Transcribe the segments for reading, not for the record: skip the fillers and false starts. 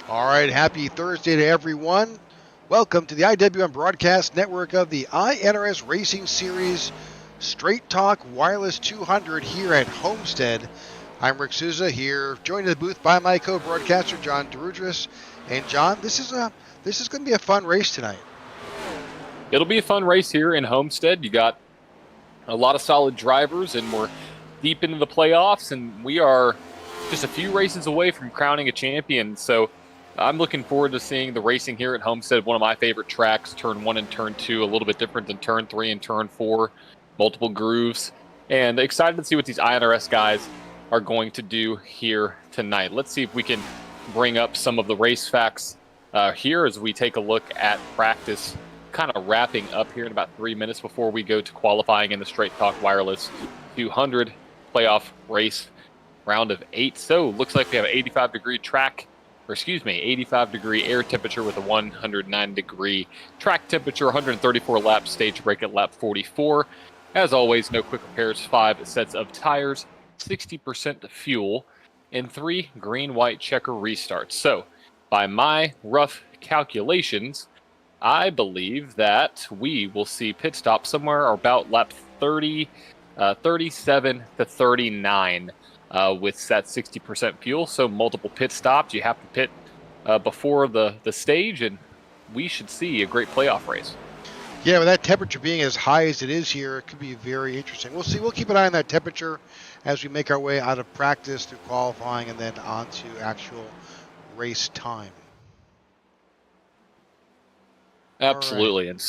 All right, happy Thursday to everyone. Welcome to the IWM broadcast network of the iNRS Racing Series Straight Talk Wireless 200 here at Homestead. I'm Rick Souza here, joined in the booth by my co-broadcaster John DeRudris. And John, this is going to be a fun race tonight. It'll be a fun race here in Homestead. You got a lot of solid drivers, and we're deep into the playoffs, and we are just a few races away from crowning a champion. So I'm looking forward to seeing the racing here at Homestead, one of my favorite tracks. Turn 1 and Turn 2, a little bit different than Turn 3 and Turn 4, multiple grooves. And excited to see what these iNRS guys are going to do here tonight. Let's see if we can bring up some of the race facts here as we take a look at practice, kind of wrapping up here in about 3 minutes before we go to qualifying in the Straight Talk Wireless 200 playoff race round of 8. So looks like we have an 85-degree track, or excuse me, 85-degree air temperature with a 109-degree track temperature, 134 laps, stage break at lap 44. As always, no quick repairs, 5 sets of tires, 60% fuel, and 3 green-white checker restarts. So by my rough calculations, I believe that we will see pit stop somewhere about lap 30, 37 to 39 with that 60% fuel. So multiple pit stops. You have to pit before the stage, and we should see a great playoff race. Yeah, with that temperature being as high as it is here, it could be very interesting. We'll see. We'll keep an eye on that temperature as we make our way out of practice through qualifying and then on to actual race time. Absolutely. Right. And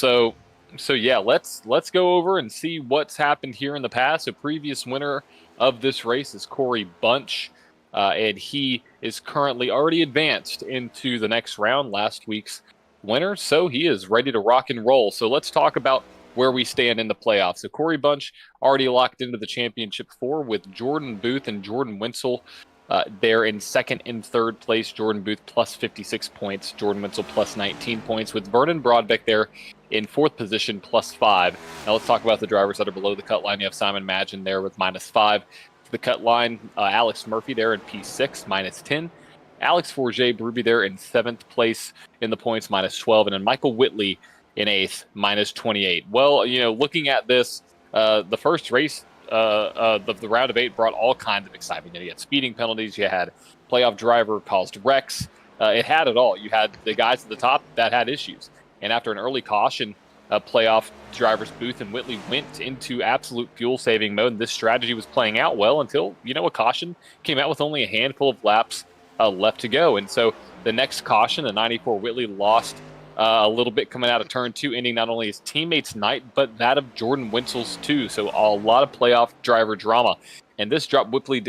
so yeah, let's go over and see what's happened here in the past. A previous winner of this race is Corey Bunch, and he is currently already advanced into the next round, last week's winner, so he is ready to rock and roll. So let's talk about where we stand in the playoffs. So Corey Bunch already locked into the championship 4 with Jordan Booth and Jordan Wenzel. They're in second and third place. Jordan Booth plus 56 points. Jordan Wenzel plus 19 points, with Vernon Broadbeck there in fourth position plus 5. Now let's talk about the drivers that are below the cut line. You have Simon Magin there with minus 5. To the cut line, Alex Murphy there in P6, minus 10. Alex Forget-Bruby there in 7th place in the points, minus 12. And then Michael Whitley in 8th, minus 28. Well, looking at this, the first race the round of 8 brought all kinds of excitement. You had speeding penalties, you had playoff driver caused wrecks. It had it all. You had the guys at the top that had issues. And after an early caution, playoff drivers Booth and Whitley went into absolute fuel-saving mode. And this strategy was playing out well until, a caution came out with only a handful of laps left to go. And so the next caution, the 94 Whitley, lost a little bit coming out of turn 2, ending not only his teammates' night, but that of Jordan Wenzel's too. So a lot of playoff driver drama. And this dropped Whitley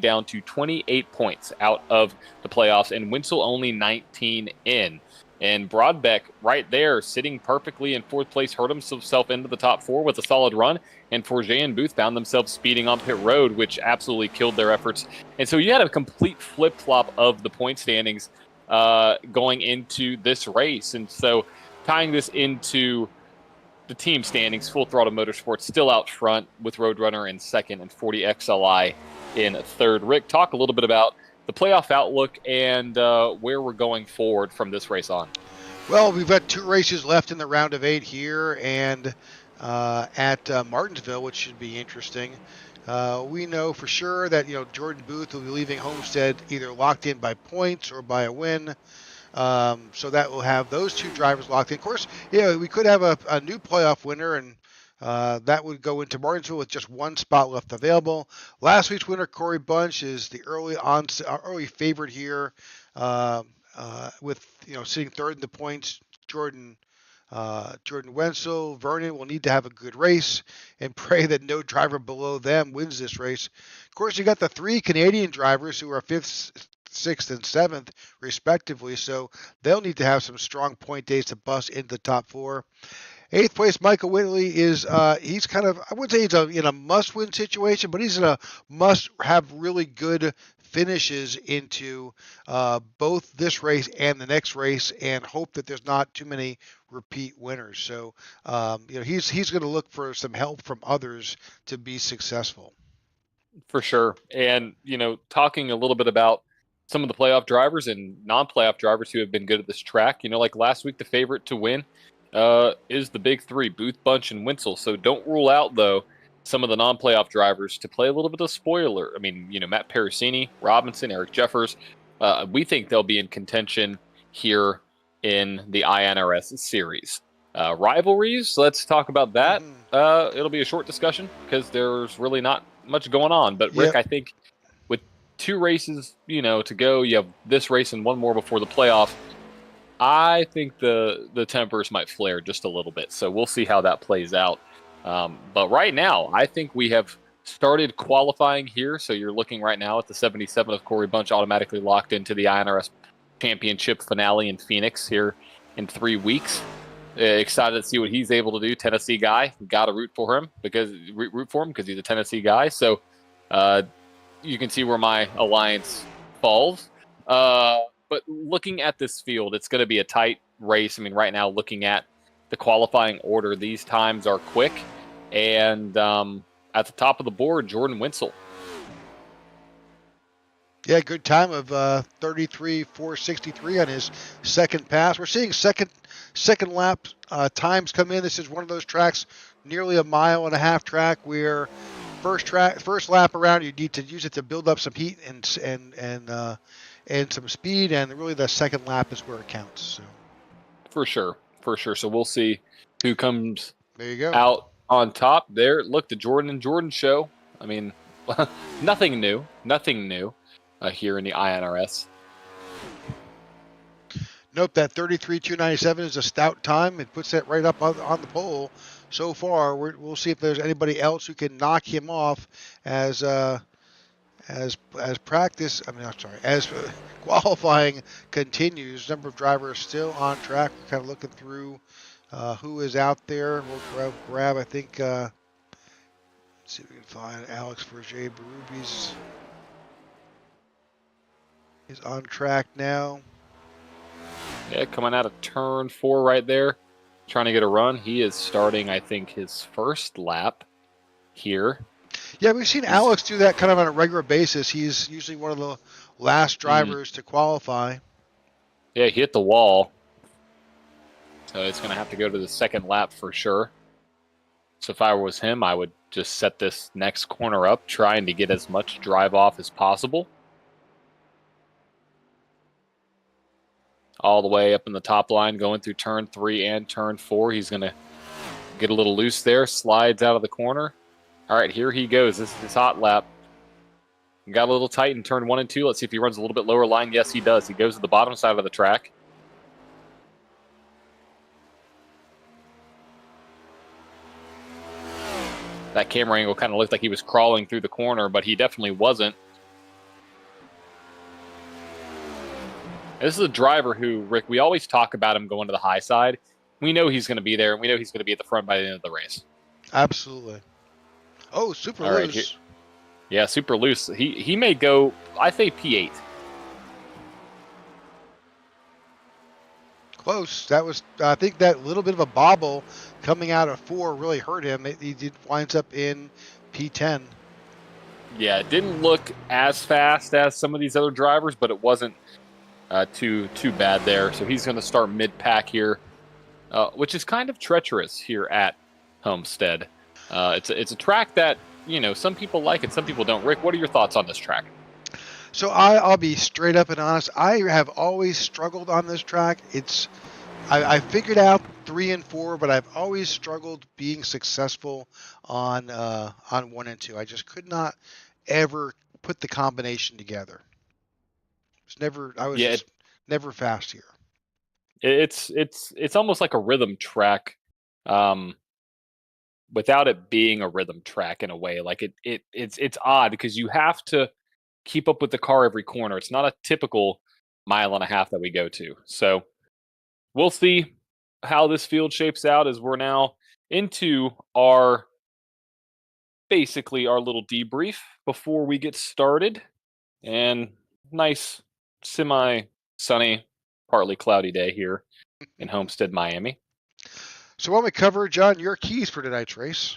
down to 28 points out of the playoffs, and Wenzel only 19 in. And Broadbeck right there, sitting perfectly in 4th place, hurt himself into the top 4 with a solid run. And Forget and Booth found themselves speeding on pit road, which absolutely killed their efforts. And so you had a complete flip-flop of the point standings going into this race. And so tying this into the team standings, Full Throttle Motorsports still out front with Roadrunner in 2nd and 40XLI in 3rd. Rick, talk a little bit about the playoff outlook and where we're going forward from this race on. Well, we've got 2 races left in the round of 8 here, and at Martinsville, which should be interesting. We know for sure that Jordan Booth will be leaving Homestead either locked in by points or by a win. So that will have those 2 drivers locked in. Of course, we could have a new playoff winner, and that would go into Martinsville with just 1 spot left available. Last week's winner, Corey Bunch, is the early favorite here, with sitting 3rd in the points. Jordan Wenzel, Vernon will need to have a good race and pray that no driver below them wins this race. Of course, you got the 3 Canadian drivers who are 5th, 6th, and 7th, respectively, so they'll need to have some strong point days to bust into the top 4. 8th place, Michael Whitley he's kind of, I wouldn't say he's in a must-win situation, but he's in a must-have really good finishes into both this race and the next race, and hope that there's not too many repeat winners. So, he's going to look for some help from others to be successful. For sure. And, talking a little bit about some of the playoff drivers and non-playoff drivers who have been good at this track. Like last week, the favorite to win is the big three, Booth, Bunch, and Winsel. So don't rule out, though, some of the non-playoff drivers to play a little bit of spoiler. I mean, Matt Parasini, Robinson, Eric Jeffers. We think they'll be in contention here in the iNRS series. Rivalries, let's talk about that. It'll be a short discussion because there's really not much going on. But Rick, Yep. I think with 2 races, to go, you have this race and one more before the playoff. I think the tempers might flare just a little bit. So we'll see how that plays out. But right now, I think we have started qualifying here. So you're looking right now at the 77 of Corey Bunch automatically locked into the iNRS Championship finale in Phoenix here in 3 weeks. Excited to see what he's able to do. Tennessee guy, got to root for him because he's a Tennessee guy. So you can see where my alliance falls. But looking at this field, it's going to be a tight race. I mean, right now, looking at the qualifying order, these times are quick. And at the top of the board, Jordan Winsel. Yeah, good time of 33.463 on his second pass. We're seeing second lap times come in. This is one of those tracks, nearly a mile and a half track, where first lap around you need to use it to build up some heat and some speed, and really the second lap is where it counts. So. For sure. So we'll see who comes there you go. out on top there. Look, the Jordan and Jordan show. I mean, nothing new here in the iNRS. Nope, that 33.297 is a stout time. It puts that right up on the pole. So far, we'll see if there's anybody else who can knock him off as practice. As qualifying continues. Number of drivers still on track. We're kind of looking through who is out there. We'll grab. I think. Let's see if we can find Alex Berger Berubis is on track now. Yeah, coming out of turn 4 right there, trying to get a run. He is starting, I think, his first lap here. Yeah, we've seen Alex do that kind of on a regular basis. He's usually one of the last drivers to qualify. Yeah, he hit the wall. So it's going to have to go to the second lap for sure. So if I was him, I would just set this next corner up, trying to get as much drive off as possible. All the way up in the top line, going through turn 3 and turn 4. He's going to get a little loose there, slides out of the corner. All right, here he goes. This is his hot lap. Got a little tight in turn 1 and 2. Let's see if he runs a little bit lower line. Yes, he does. He goes to the bottom side of the track. That camera angle kind of looked like he was crawling through the corner, but he definitely wasn't. This is a driver who, Rick, we always talk about him going to the high side. We know he's going to be there, and we know he's going to be at the front by the end of the race. Absolutely. Oh, super loose. Yeah, super loose. He may go, I say P8. Close. That was, I think that little bit of a bobble coming out of 4 really hurt him. He winds up in P10. Yeah, it didn't look as fast as some of these other drivers, but it wasn't too bad there. So he's going to start mid-pack here, which is kind of treacherous here at Homestead. It's a track that, some people like and some people don't. Rick, what are your thoughts on this track? So I'll be straight up and honest. I have always struggled on this track. I figured out 3 and 4, but I've always struggled being successful on 1 and 2. I just could not ever put the combination together. I was just never fast here. It's almost like a rhythm track, without it being a rhythm track in a way. Like it's odd because you have to keep up with the car every corner. It's not a typical mile and a half that we go to. So we'll see how this field shapes out as we're now into basically our little debrief before we get started. And nice semi-sunny, partly cloudy day here in Homestead, Miami. So while we cover, John, your keys for tonight's race.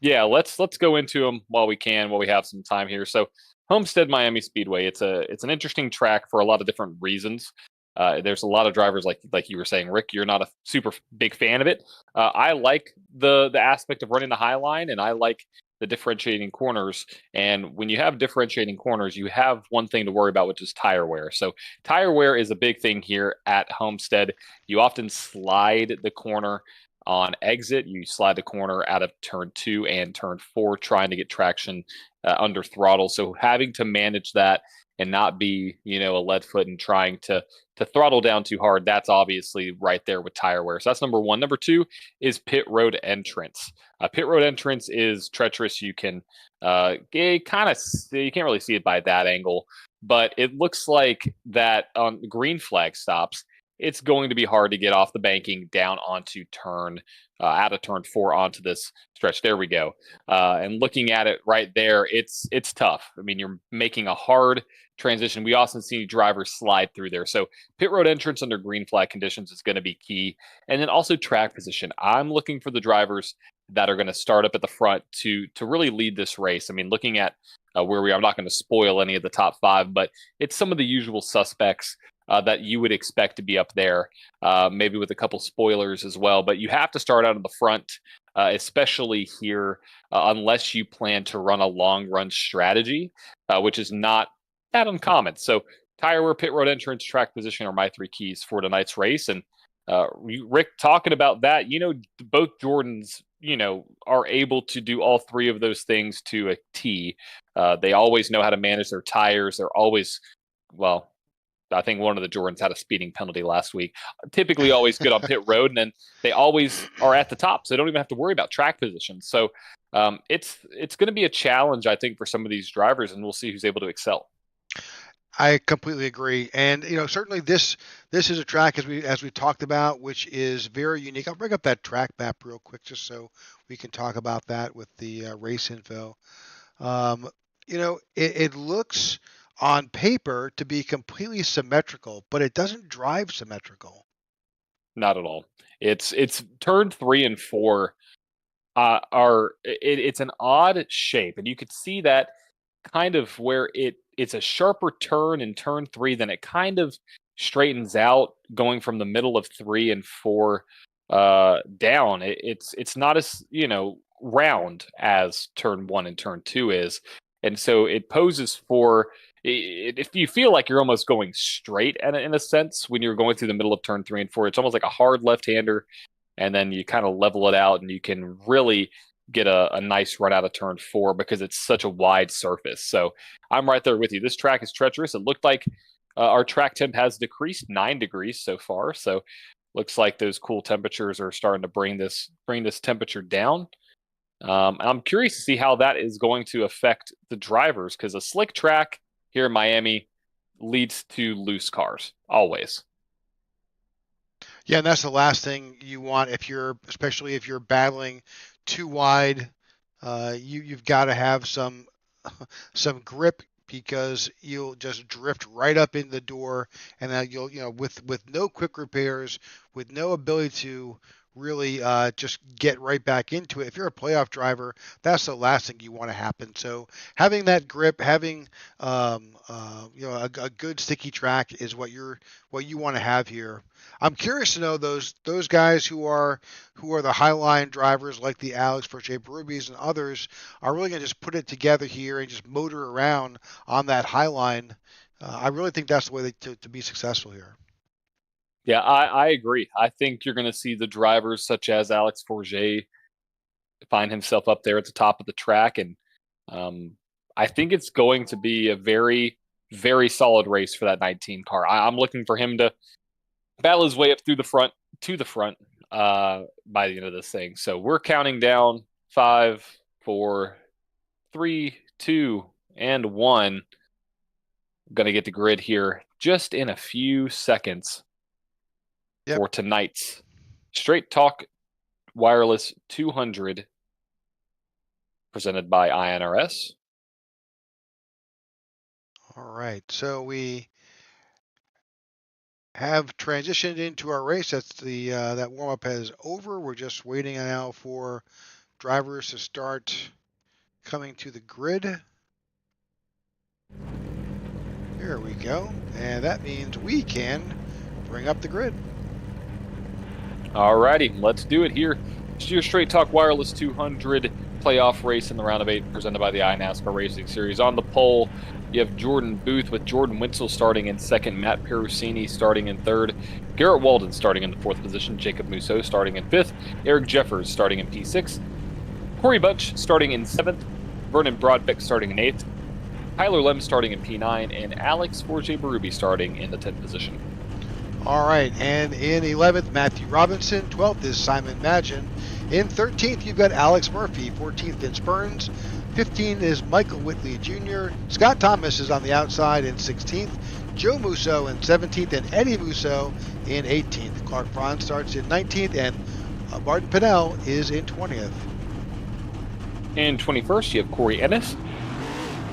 Yeah, let's go into them while we can, while we have some time here. So, Homestead-Miami Speedway. It's an interesting track for a lot of different reasons. There's a lot of drivers like you were saying, Rick. You're not a super big fan of it. I like the aspect of running the high line, and I like the differentiating corners. And when you have differentiating corners, you have one thing to worry about, which is tire wear. So tire wear is a big thing here at Homestead. You often slide the corner on exit. You slide the corner out of turn 2 and turn 4, trying to get traction under throttle. So having to manage that and not be, a lead foot and trying to throttle down too hard, that's obviously right there with tire wear. So that's number one. Number two is pit road entrance. Pit road entrance is treacherous. You can kind of you can't really see it by that angle, but it looks like that on green flag stops, it's going to be hard to get off the banking down onto out of turn 4 onto this stretch. There we go. And looking at it right there, it's tough. I mean, you're making a hard transition. We often see drivers slide through there. So pit road entrance under green flag conditions is going to be key. And then also track position. I'm looking for the drivers that are going to start up at the front to really lead this race. I mean, looking at where we are, I'm not going to spoil any of the top 5, but it's some of the usual suspects that you would expect to be up there, maybe with a couple spoilers as well. But you have to start out in the front, especially here, unless you plan to run a long run strategy, which is not that uncommon. So tire wear, pit road entrance, track position are my 3 keys for tonight's race. And Rick, talking about that, both Jordans, are able to do all 3 of those things to a T. They always know how to manage their tires. They're always, well, I think one of the Jordans had a speeding penalty last week. Typically, always good on pit road, and then they always are at the top, so they don't even have to worry about track position. So it's going to be a challenge, I think, for some of these drivers, and we'll see who's able to excel. I completely agree, and certainly this is a track as we talked about, which is very unique. I'll bring up that track map real quick just so we can talk about that with the race info. Um, it looks on paper to be completely symmetrical, but it doesn't drive symmetrical. Not at all. It's turn 3 and 4 it's an odd shape, and you could see that kind of where it's a sharper turn in turn 3, then it kind of straightens out going from the middle of 3 and 4 down. It's not as round as turn 1 and turn 2 is, and so it poses for if you feel like you're almost going straight in a sense when you're going through the middle of turn 3 and 4. It's almost like a hard left-hander, and then you kind of level it out and you can really get a nice run out of turn 4 because it's such a wide surface. So I'm right there with you. This track is treacherous. It looked like our track temp has decreased 9 degrees so far. So looks like those cool temperatures are starting to bring this temperature down. I'm curious to see how that is going to affect the drivers, because a slick track here in Miami leads to loose cars always. Yeah, and that's the last thing you want especially if you're battling too wide. You've got to have some grip because you'll just drift right up in the door, and then you'll with no quick repairs, with no ability to really just get right back into it. If you're a playoff driver, that's the last thing you want to happen. So having that grip, having a good sticky track is what you want to have here. I'm curious to know those guys who are the highline drivers like the Alex Forche Berubis and others are really going to just put it together here and just motor around on that highline. I really think that's the way to be successful here. Yeah, I agree. I think you're going to see the drivers such as Alex Forget find himself up there at the top of the track, and um, I think it's going to be a very, very solid race for that 19 car. I'm looking for him to battle his way up through the front to the front by the end of this thing. So we're counting down 5, 4, 3, 2, and 1. Going to get the grid here just in a few seconds Yep. for tonight's Straight Talk Wireless 200 presented by iNRS. All right. So we have transitioned into our race. That's that warm up is over. We're just waiting now for drivers to start coming to the grid. Here we go. And that means we can bring up the grid. Alrighty, let's do it here. It's your Straight Talk Wireless 200 playoff race in the round of 8 presented by the iNASCAR Racing Series. On the pole, you have Jordan Booth with Jordan Wentzel starting in second, Matt Perusini starting in third, Garrett Walden starting in the fourth position, Jacob Musso starting in fifth, Eric Jeffers starting in P6, Corey Bunch starting in seventh, Vernon Broadbeck starting in eighth, Tyler Lem starting in P9, and Alex Forget-Berube starting in the 10th position. All right, and in 11th, Matthew Robinson. 12th is Simon Magin. In 13th, you've got Alex Murphy. 14th, Vince Burns. 15th is Michael Whitley Jr. Scott Thomas is on the outside in 16th. Joe Musso in 17th, and Eddie Musso in 18th. Clark Franz starts in 19th, and Martin Pinnell is in 20th. In 21st, you have Corey Ennis.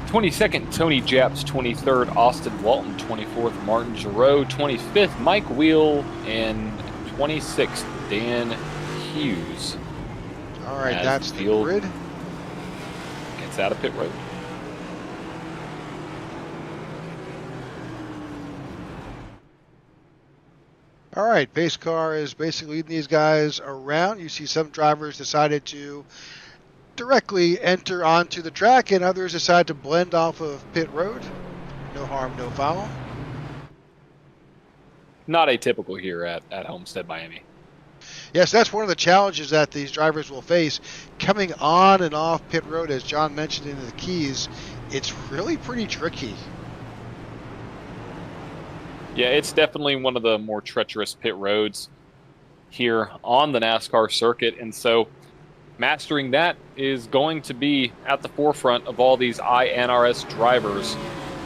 22nd, Tony Japs. 23rd, Austin Walton. 24th, Martin Giroux. 25th, Mike Wheel. And 26th, Dan Hughes. All right, that's the grid. Gets out of pit road. All right, pace car is basically leading these guys around. You see some drivers decided to directly enter onto the track, and others decide to blend off of pit road. No harm, no foul. Not atypical here at Homestead-Miami. Yes, that's one of the challenges that these drivers will face. Coming on and off pit road, as John mentioned in the keys, it's really pretty tricky. Yeah, it's definitely one of the more treacherous pit roads here on the NASCAR circuit, and so mastering that is going to be at the forefront of all these iNRS drivers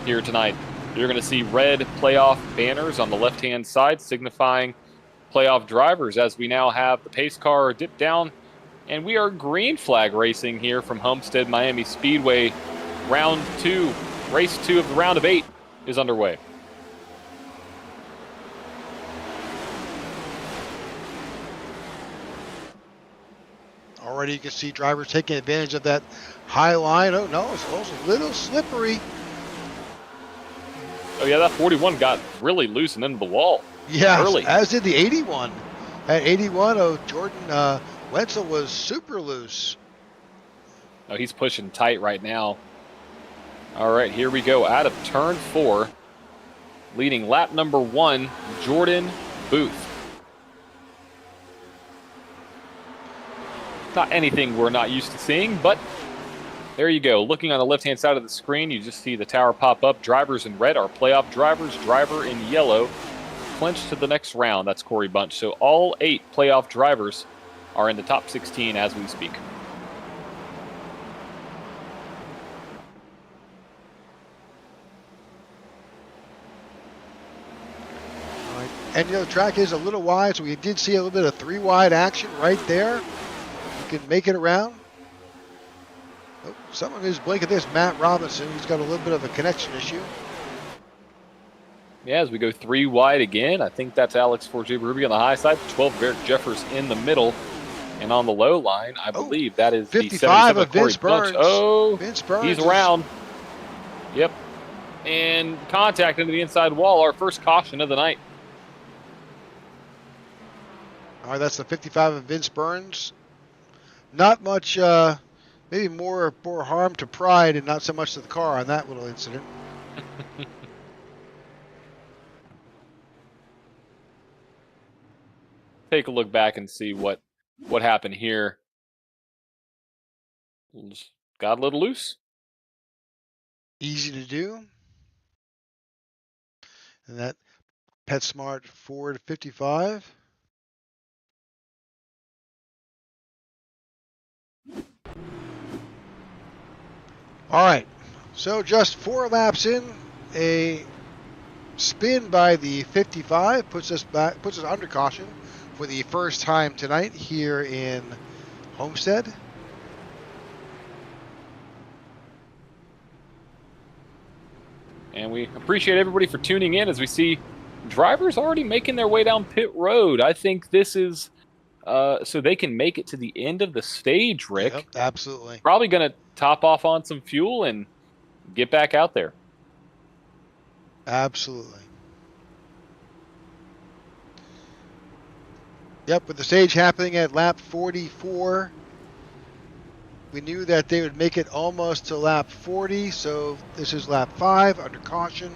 here tonight. You're going to see red playoff banners on the left-hand side signifying playoff drivers as we now have the pace car dip down, and we are green flag racing here from Homestead-Miami Speedway. Round 2, race 2 of the round of 8 is underway. Already you can see drivers taking advantage of that high line. Oh no, it's also a little slippery. Oh yeah, that 41 got really loose and into the wall. Yeah, early. As did the 81. At 81, Jordan Wentzel was super loose. Oh, he's pushing tight right now. All right, here we go. Out of turn 4, leading lap number 1, Jordan Booth. Not anything we're not used to seeing, but there you go. Looking on the left-hand side of the screen, you just see the tower pop up. Drivers in red are playoff drivers. Driver in yellow clinched to the next round. That's Corey Bunch. So all 8 playoff drivers are in the top 16 as we speak. All right. And the track is a little wide, so we did see a little bit of 3-wide action right there. You can make it around. Oh, someone is blinking this, Matt Robinson. He's got a little bit of a connection issue. Yeah, as we go 3 wide again, I think that's Alex Forget-Berube on the high side, 12 Eric Jeffers in the middle, and on the low line, I believe that is 55 the of Vince Burns. Oh, Vince Burns, he's around. Yep, and contact into the inside wall. Our first caution of the night. All right, that's the 55 of Vince Burns. Not much, maybe more harm to pride and not so much to the car on that little incident. Take a look back and see what happened here. Got a little loose. Easy to do. And that PetSmart Ford 55. All right, so just 4 laps in, a spin by the 55 puts us under caution for the first time tonight here in Homestead. And we appreciate everybody for tuning in as we see drivers already making their way down pit road. I think this is so they can make it to the end of the stage, Yep, Rick. absolutely. Probably going to top off on some fuel and get back out there. Absolutely. Yep, with the stage happening at lap 44, we knew that they would make it almost to lap 40, so this is lap 5 under caution.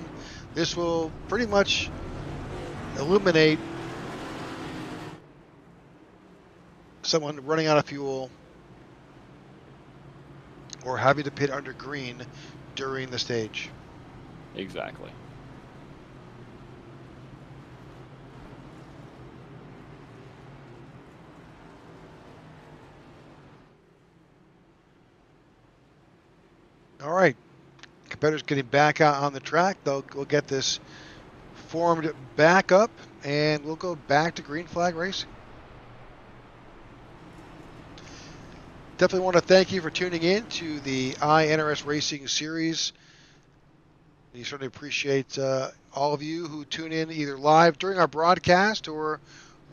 This will pretty much eliminate someone running out of fuel or having to pit under green during the stage. Exactly. All right, competitors getting back out on the track. We'll get this formed back up, and we'll go back to green flag racing. Definitely want to thank you for tuning in to the iNRS Racing Series. We certainly appreciate all of you who tune in either live during our broadcast or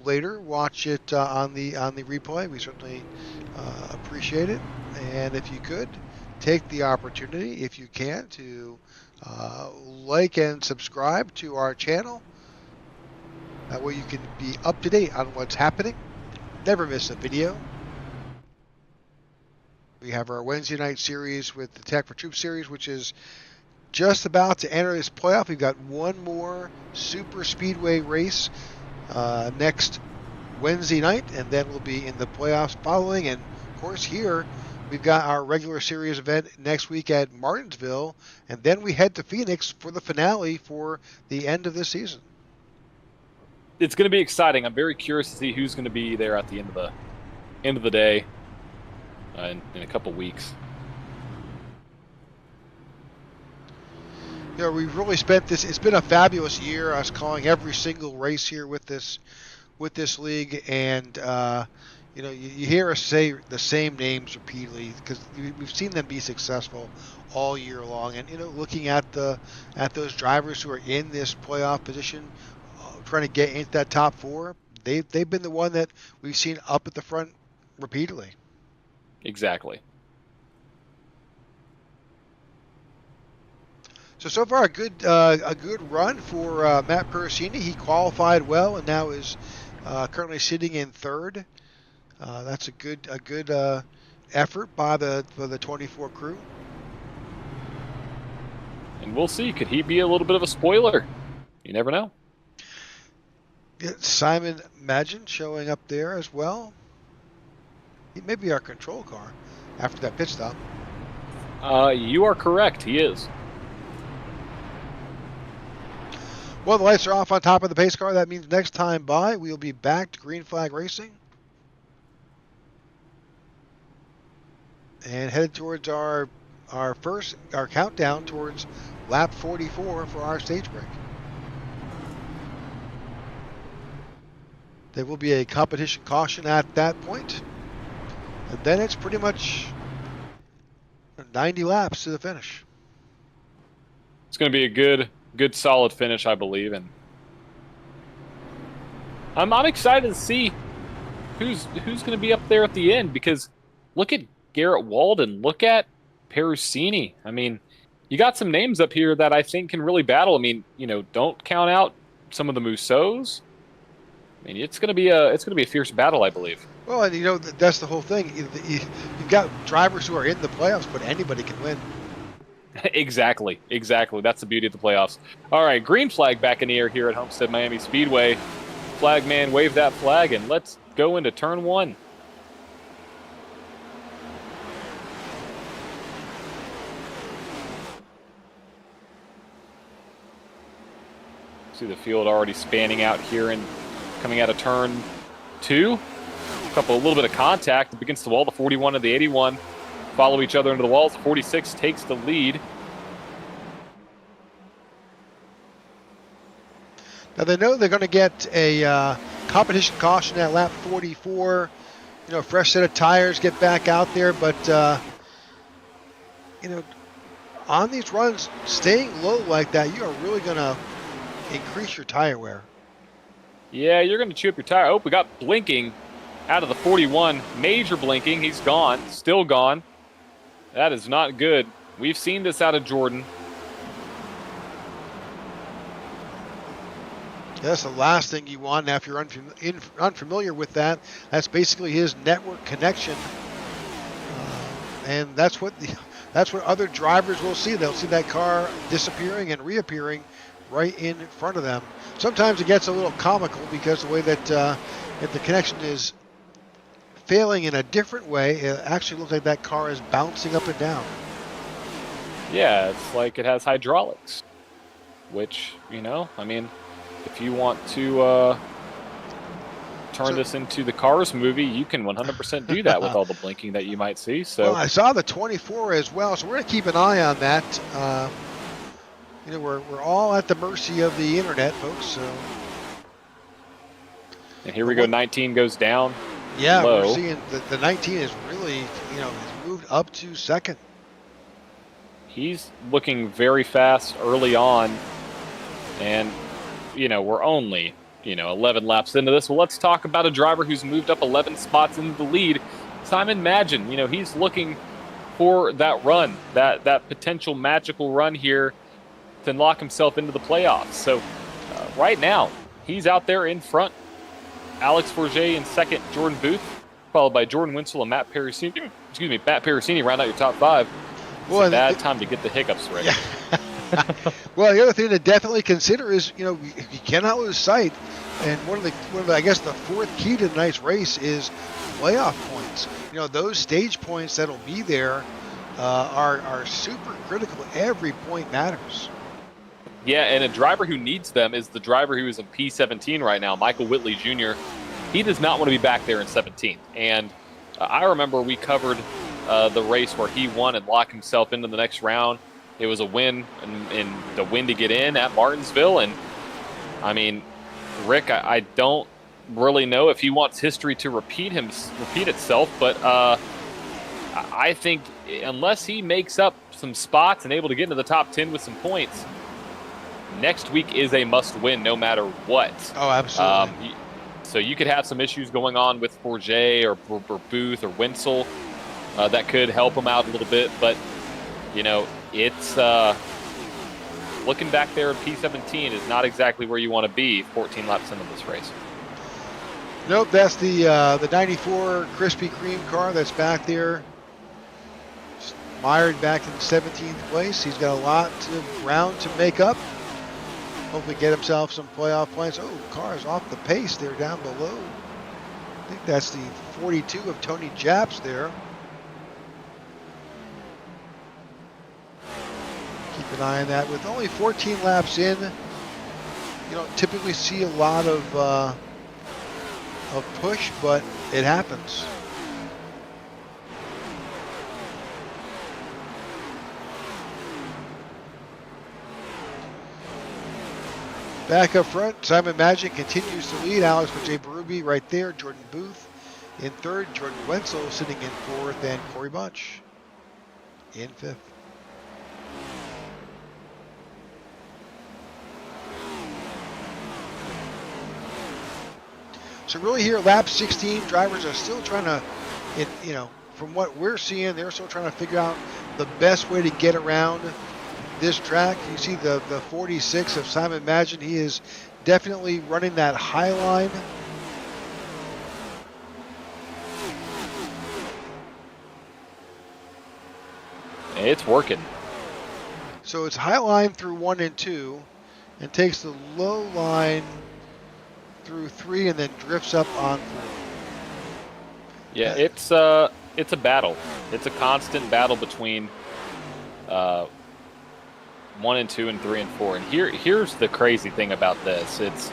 later watch it on the replay. We certainly appreciate it. And if you could, take the opportunity, if you can, to like and subscribe to our channel. That way you can be up to date on what's happening. Never miss a video. We have our Wednesday night series with the Tech for Troops series, which is just about to enter this playoff. We've got one more super speedway race next Wednesday night, and then we'll be in the playoffs following. And of course, here we've got our regular series event next week at Martinsville, and then we head to Phoenix for the finale for the end of this season. It's going to be exciting. I'm very curious to see who's going to be there at the end of the day in a couple weeks. You know, we've really spent this. It's been a fabulous year. I was calling every single race here with this league, and you know, you hear us say the same names repeatedly because we've seen them be successful all year long. And you know, looking at those drivers who are in this playoff position, trying to get into that top four, they've been the one that we've seen up at the front repeatedly. Exactly. So far a good run for Matt Persini. He qualified well and now is currently sitting in third. That's a good effort by the 24 crew. And we'll see. Could he be a little bit of a spoiler? You never know. Yeah, Simon Magin showing up there as well. He may be our control car after that pit stop. You are correct. He is. Well, the lights are off on top of the pace car. That means next time by, we'll be back to green flag racing. And headed towards our countdown towards lap 44 for our stage break. There will be a competition caution at that point. And then it's pretty much 90 laps to the finish. It's going to be a good solid finish, I believe, and I'm excited to see who's going to be up there at the end, because look at Garrett Walden, look at Perusini. I mean, you got some names up here that I think can really battle. I mean, you know, don't count out some of the Musos. I mean, it's going to be a fierce battle, I believe. Well, and you know, that's the whole thing. You've got drivers who are in the playoffs, but anybody can win. Exactly. That's the beauty of the playoffs. All right, green flag back in the air here at Homestead-Miami Speedway. Flagman, wave that flag, and let's go into turn one. See the field already spanning out here and coming out of turn two. A little bit of contact up against the wall. The 41 and the 81 follow each other into the walls. 46 takes the lead. Now they know they're going to get a competition caution at lap 44. You know, fresh set of tires, get back out there, but you know, on these runs, staying low like that, you are really going to increase your tire wear. Yeah, you're going to chew up your tire. Oh, we got blinking out of the 41. Major blinking. He's gone. Still gone. That is not good. We've seen this out of Jordan. That's the last thing you want. Now, if you're unfamiliar with that, that's basically his network connection, and that's what other drivers will see. They'll see that car disappearing and reappearing right in front of them. Sometimes it gets a little comical because the way that if the connection is failing in a different way, it actually looks like that car is bouncing up and down. Yeah, it's like it has hydraulics, which, you know, I mean, if you want to turn this into the Cars movie, you can 100% do that with all the blinking that you might see. So, well, I saw the 24 as well, so we're going to keep an eye on that. You know, we're all at the mercy of the internet, folks. So. And here we go. 19 goes down. Yeah, low. We're seeing the 19 is really, you know, has moved up to second. He's looking very fast early on, and you know, we're only, you know, 11 laps into this. Well, let's talk about a driver who's moved up 11 spots into the lead. Simon Magin, you know, he's looking for that run, that potential magical run here to lock himself into the playoffs. So right now, he's out there in front. Alex Forget in second, Jordan Booth, followed by Jordan Winsel and Matt Parasini. Excuse me, Matt Parasini round out your top five. It's a bad time to get the hiccups ready. Yeah. Well, the other thing to definitely consider is, you know, you cannot lose sight. And one of the I guess the fourth key to tonight's race is playoff points. You know, those stage points that'll be there are super critical. Every point matters. Yeah, and a driver who needs them is the driver who is in P17 right now, Michael Whitley Jr. He does not want to be back there in 17th. And I remember we covered the race where he won and locked himself into the next round. It was a win and the win to get in at Martinsville. And, I mean, Rick, I don't really know if he wants history to repeat itself, but I think unless he makes up some spots and able to get into the top 10 with some points, next week is a must-win no matter what. Oh, absolutely. So you could have some issues going on with Forget or Booth or Winsel that could help him out a little bit. But, you know, it's looking back there at P17 is not exactly where you want to be 14 laps into this race. Nope, that's the 94 Krispy Kreme car that's back there. Mired back in 17th place. He's got a lot of ground to make up. Hopefully get himself some playoff points. Oh, car's off the pace there down below. I think that's the 42 of Tony Japs there. Keep an eye on that. With only 14 laps in, you don't typically see a lot of push, but it happens. Back up front, Simon Magin continues to lead. Alex Forget right there. Jordan Booth in third. Jordan Wenzel sitting in fourth. And Corey Bunch in fifth. So really here, lap 16, drivers are still trying to, you know, from what we're seeing, they're still trying to figure out the best way to get around this track. You see the 46 of Simon Magin. He is definitely running that high line. It's working. So it's high line through 1 and 2 and takes the low line through 3 and then drifts up on 4. Yeah, it's a battle. It's a constant battle between 1 and 2 and 3 and 4. And here's the crazy thing about this. It's,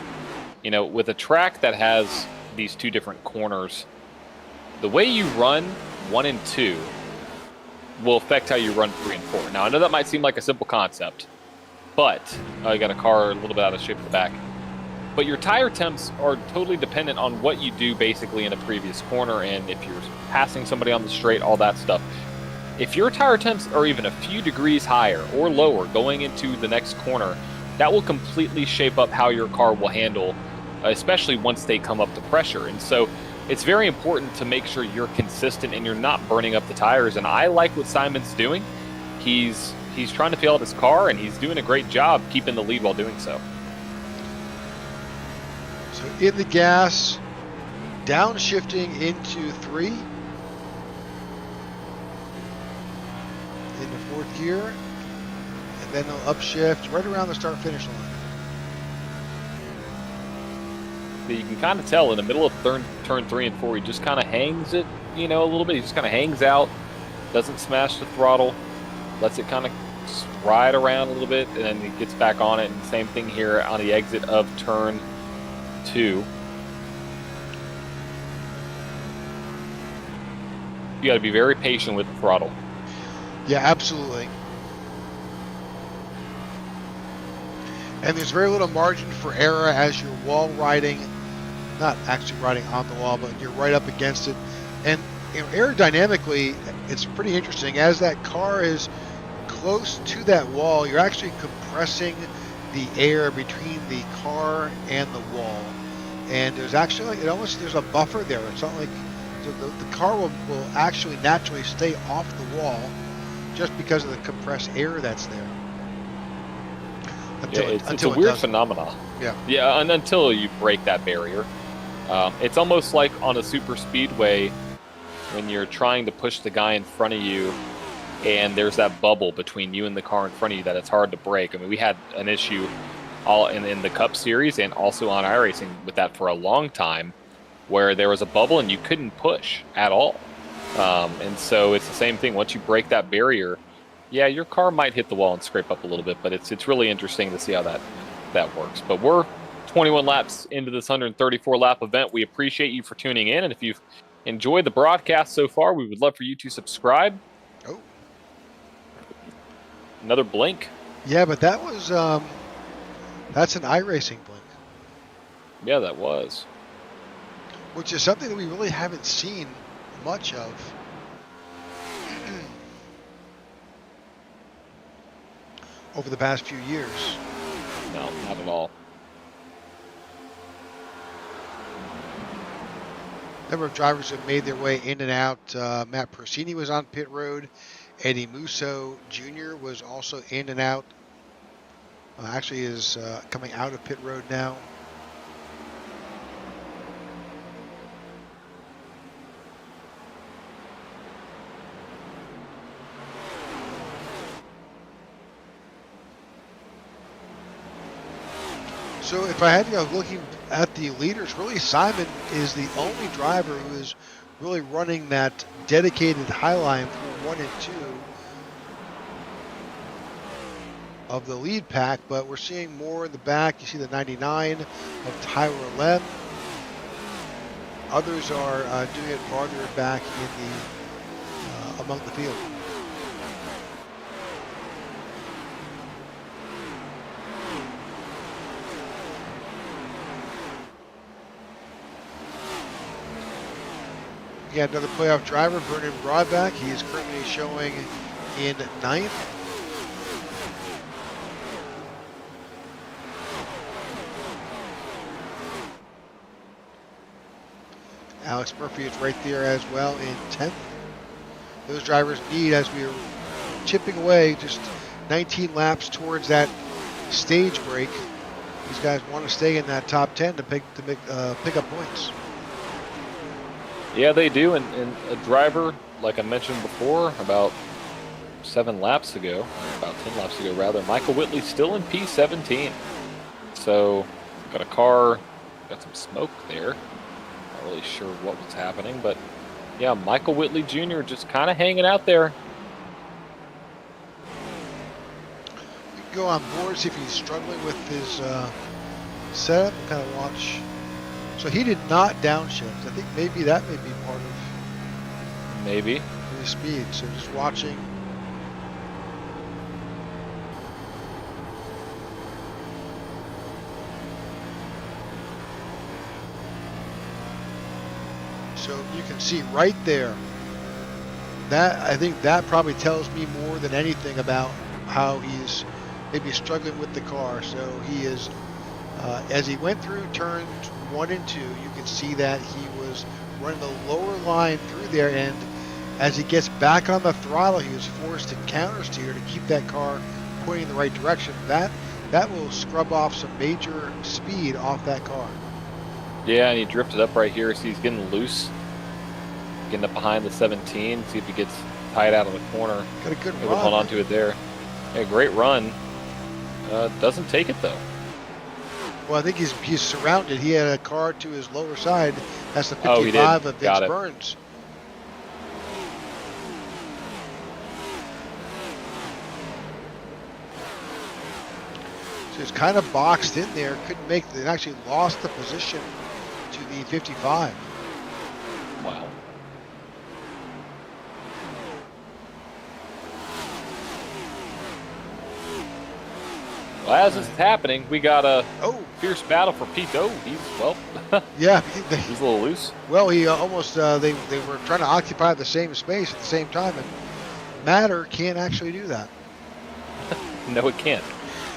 you know, with a track that has these two different corners, the way you run 1 and 2 will affect how you run 3 and 4. Now, I know that might seem like a simple concept, but I got a car a little bit out of shape at the back. But your tire temps are totally dependent on what you do basically in a previous corner, and if you're passing somebody on the straight, all that stuff. If your tire temps are even a few degrees higher or lower going into the next corner, that will completely shape up how your car will handle, especially once they come up to pressure. And so it's very important to make sure you're consistent and you're not burning up the tires. And I like what Simon's doing. He's trying to feel out his car, and he's doing a great job keeping the lead while doing so. So in the gas, downshifting into 3 in the 4th gear, and then he'll upshift right around the start-finish line. You can kind of tell in the middle of turn 3 and 4, he just kind of hangs it, a little bit. He just kind of hangs out, doesn't smash the throttle, lets it kind of ride around a little bit, and then he gets back on it. And same thing here on the exit of turn 2. You got to be very patient with the throttle. Yeah, absolutely. And there's very little margin for error as you're wall riding, not actually riding on the wall, but you're right up against it. And aerodynamically, it's pretty interesting. As that car is close to that wall, you're actually compressing the air between the car and the wall. And there's actually, there's a buffer there. It's not like the car will actually naturally stay off the wall just because of the compressed air that's there. It's a weird phenomenon. Yeah, and until you break that barrier. It's almost like on a super speedway when you're trying to push the guy in front of you and there's that bubble between you and the car in front of you that it's hard to break. I mean, we had an issue all in the Cup Series and also on iRacing with that for a long time, where there was a bubble and you couldn't push at all. And so it's the same thing. Once you break that barrier, yeah, your car might hit the wall and scrape up a little bit, but it's really interesting to see how that works. But we're 21 laps into this 134 lap event. We appreciate you for tuning in, and if you've enjoyed the broadcast so far, we would love for you to subscribe. Oh, another blink. Yeah, but that was that's an iRacing blink. Yeah, that was. Which is something that we really haven't seen much of. Over the past few years. No, not at all. A number of drivers have made their way in and out. Matt Persini was on pit road. Eddie Musso Jr. was also in and out. Actually is coming out of pit road now. So if I had to go looking at the leaders, really Simon is the only driver who is really running that dedicated high line for 1 and 2 of the lead pack, but we're seeing more in the back. You see the 99 of Tyler Lem. Others are doing it farther back in the among the field. We got another playoff driver, Vernon Broadback. He is currently showing in 9th. Alex Murphy is right there as well in 10th. Those drivers need, as we are chipping away, just 19 laps towards that stage break. These guys want to stay in that top 10 to pick up points. Yeah, they do, and a driver, like I mentioned before, about 7 laps ago, about 10 laps ago rather, Michael Whitley still in P17. So, got a car, got some smoke there. Not really sure what was happening, but yeah, Michael Whitley Jr. just kind of hanging out there. We can go on board, see if he's struggling with his setup, kind of watch. So he did not downshift. I think maybe that may be part of his speed. So just watching. So you can see right there. I think that probably tells me more than anything about how he's maybe struggling with the car. So he is, as he went through turns 1 and 2, you can see that he was running the lower line through there, and as he gets back on the throttle, he was forced to counter steer to keep that car pointing in the right direction. That will scrub off some major speed off that car. Yeah, and he drifted up right here, so he's getting loose. Getting up behind the 17, see if he gets tied out of the corner. Got a good Able run. to hold on to it there. Yeah, great run. Doesn't take it, though. Well, I think he's surrounded. He had a car to his lower side. That's the Oh, he did. 55 of Vince Got it. Burns. So he's kind of boxed in there. Couldn't make it. Actually lost the position to the 55. Wow. Well, as this is happening, we got a fierce battle for Pete. Oh, he's, well, Yeah. he's a little loose. Well, he almost, they were trying to occupy the same space at the same time, and Matter can't actually do that. No, it can't.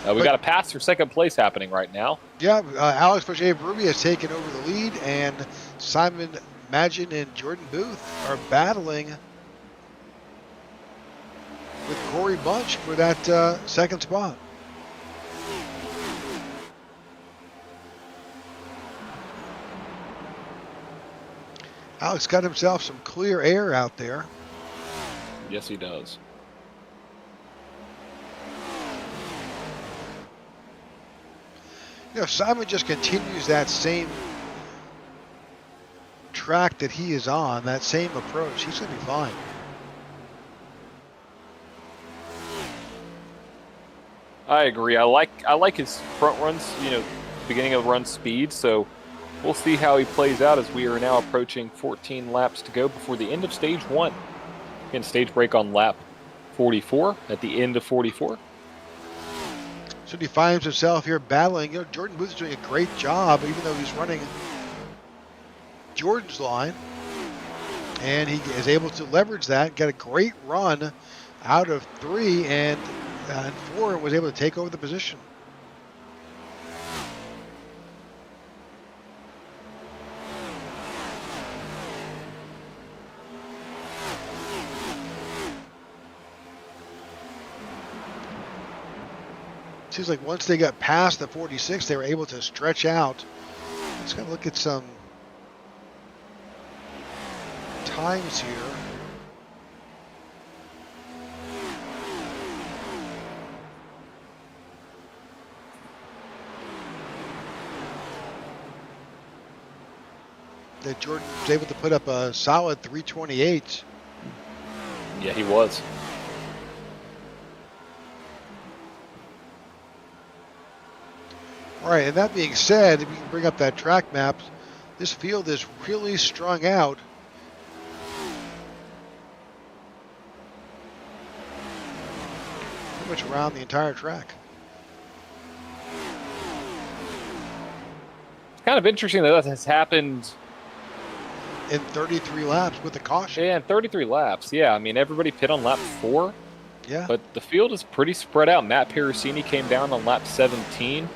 We got a pass for second place happening right now. Yeah, Alex Paget-Ruby has taken over the lead, and Simon Magin and Jordan Booth are battling with Corey Bunch for that second spot. Alex got himself some clear air out there. Yes, he does. You know, Simon just continues that same track that he is on, that same approach. He's going to be fine. I agree. I like his front runs, you know, beginning of run speed. So we'll see how he plays out as we are now approaching 14 laps to go before the end of stage 1. Again, stage break on lap 44 at the end of 44. So he finds himself here battling. You know, Jordan Booth's doing a great job, even though he's running Jordan's line. And he is able to leverage that. Got a great run out of 3 and 4 and was able to take over the position. Seems like once they got past the 46, they were able to stretch out. Let's kind of look at some times here. That Jordan was able to put up a solid 328. Yeah, he was. All right, and that being said, if you can bring up that track map, this field is really strung out. Pretty much around the entire track. It's kind of interesting that that has happened In 33 laps with the caution. Yeah, 33 laps. Yeah, I mean, everybody pit on lap 4, Yeah. but the field is pretty spread out. Matt Pericini came down on lap 17.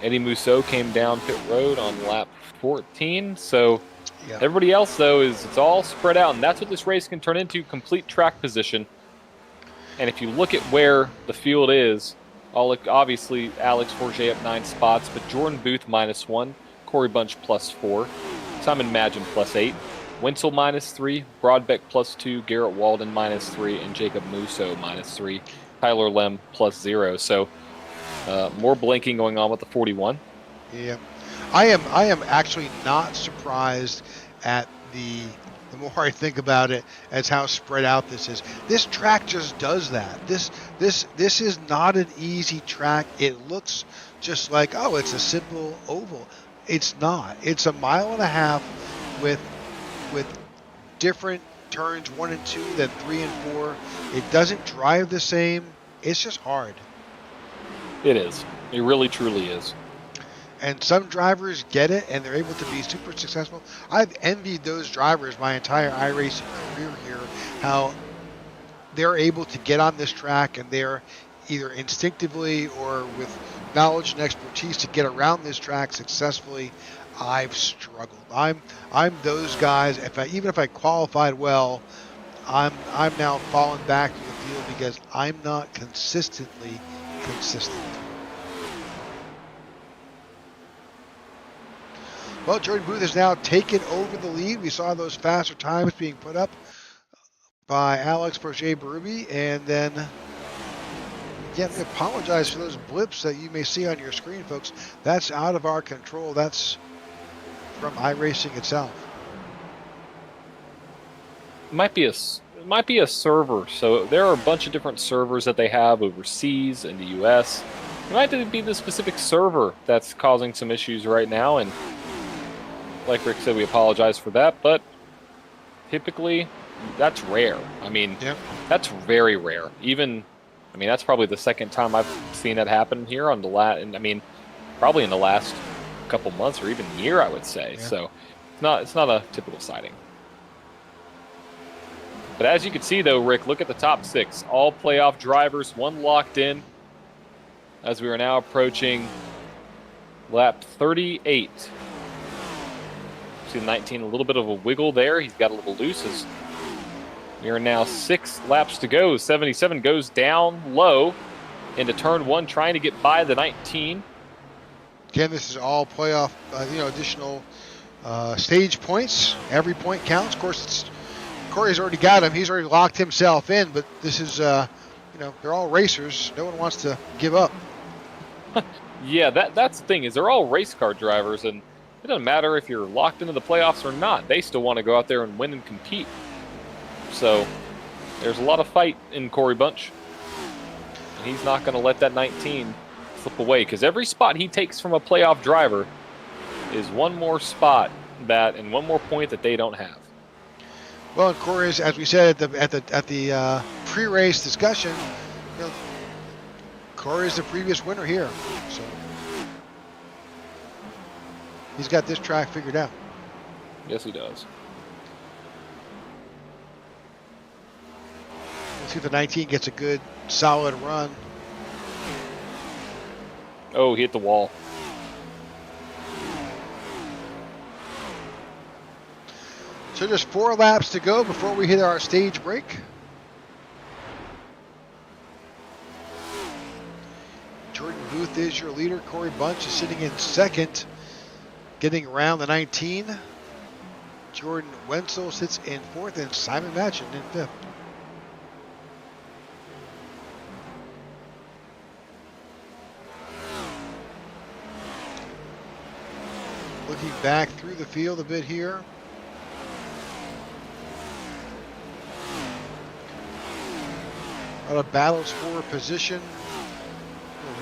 Eddie Musso came down pit road on lap 14. So Yeah. everybody else, though, it's all spread out, and that's what this race can turn into, complete track position. And if you look at where the field is, obviously Alex Forget up 9 spots, but Jordan Booth -1, Corey Bunch +4, Simon Magin +8, Wenzel -3, Broadbeck +2, Garrett Walden -3, and Jacob Musso -3, Tyler Lem +0. So more blinking going on with the 41. Yeah, I am actually not surprised at the more I think about it, as how spread out this is. This track just does that. This is not an easy track. It looks just like, oh, it's a simple oval. It's not. It's a mile and a half with different turns 1 and 2, then 3 and 4. It doesn't drive the same. It's just hard. It is. It really, truly is. And some drivers get it, and they're able to be super successful. I've envied those drivers my entire iRacing career here, how they're able to get on this track, and they're either instinctively or with knowledge and expertise to get around this track successfully. I've struggled. I'm those guys. Even if I qualified well, I'm now falling back to the field because I'm not consistently consistent. Well, Jordan Booth has now taken over the lead. We saw those faster times being put up by Alex Projet-Berube, and then again, we apologize for those blips that you may see on your screen, folks. That's out of our control. That's from iRacing itself. It might be a server. So there are a bunch of different servers that they have overseas in the U.S. It might be the specific server that's causing some issues right now, and like Rick said, we apologize for that, but typically that's rare. I mean, Yeah. That's very rare. That's probably the second time I've seen it happen here on probably in the last couple months or even year, I would say. Yeah. So it's not a typical sighting. But as you can see, though, Rick, look at the top 6. All playoff drivers, one locked in, as we are now approaching lap 38. See the 19, a little bit of a wiggle there. He's got a little loose. As we are now 6 laps to go. 77 goes down low into turn 1, trying to get by the 19. Again, this is all playoff, additional stage points. Every point counts. Of course, Corey's already got him. He's already locked himself in, but this is, they're all racers. No one wants to give up. Yeah, that's the thing, is they're all race car drivers, and it doesn't matter if you're locked into the playoffs or not. They still want to go out there and win and compete. So there's a lot of fight in Corey Bunch. And he's not going to let that 19 slip away, because every spot he takes from a playoff driver is one more spot and one more point that they don't have. Well, and Corey, as we said at the pre-race discussion, Corey is the previous winner here, so he's got this track figured out. Yes, he does. Let's see if the 19 gets a good, solid run. Oh, he hit the wall. So just 4 laps to go before we hit our stage break. Jordan Booth is your leader. Corey Bunch is sitting in second, getting around the 19. Jordan Wenzel sits in fourth, and Simon Matchin in fifth. Looking back through the field a bit here. A lot of battles for position.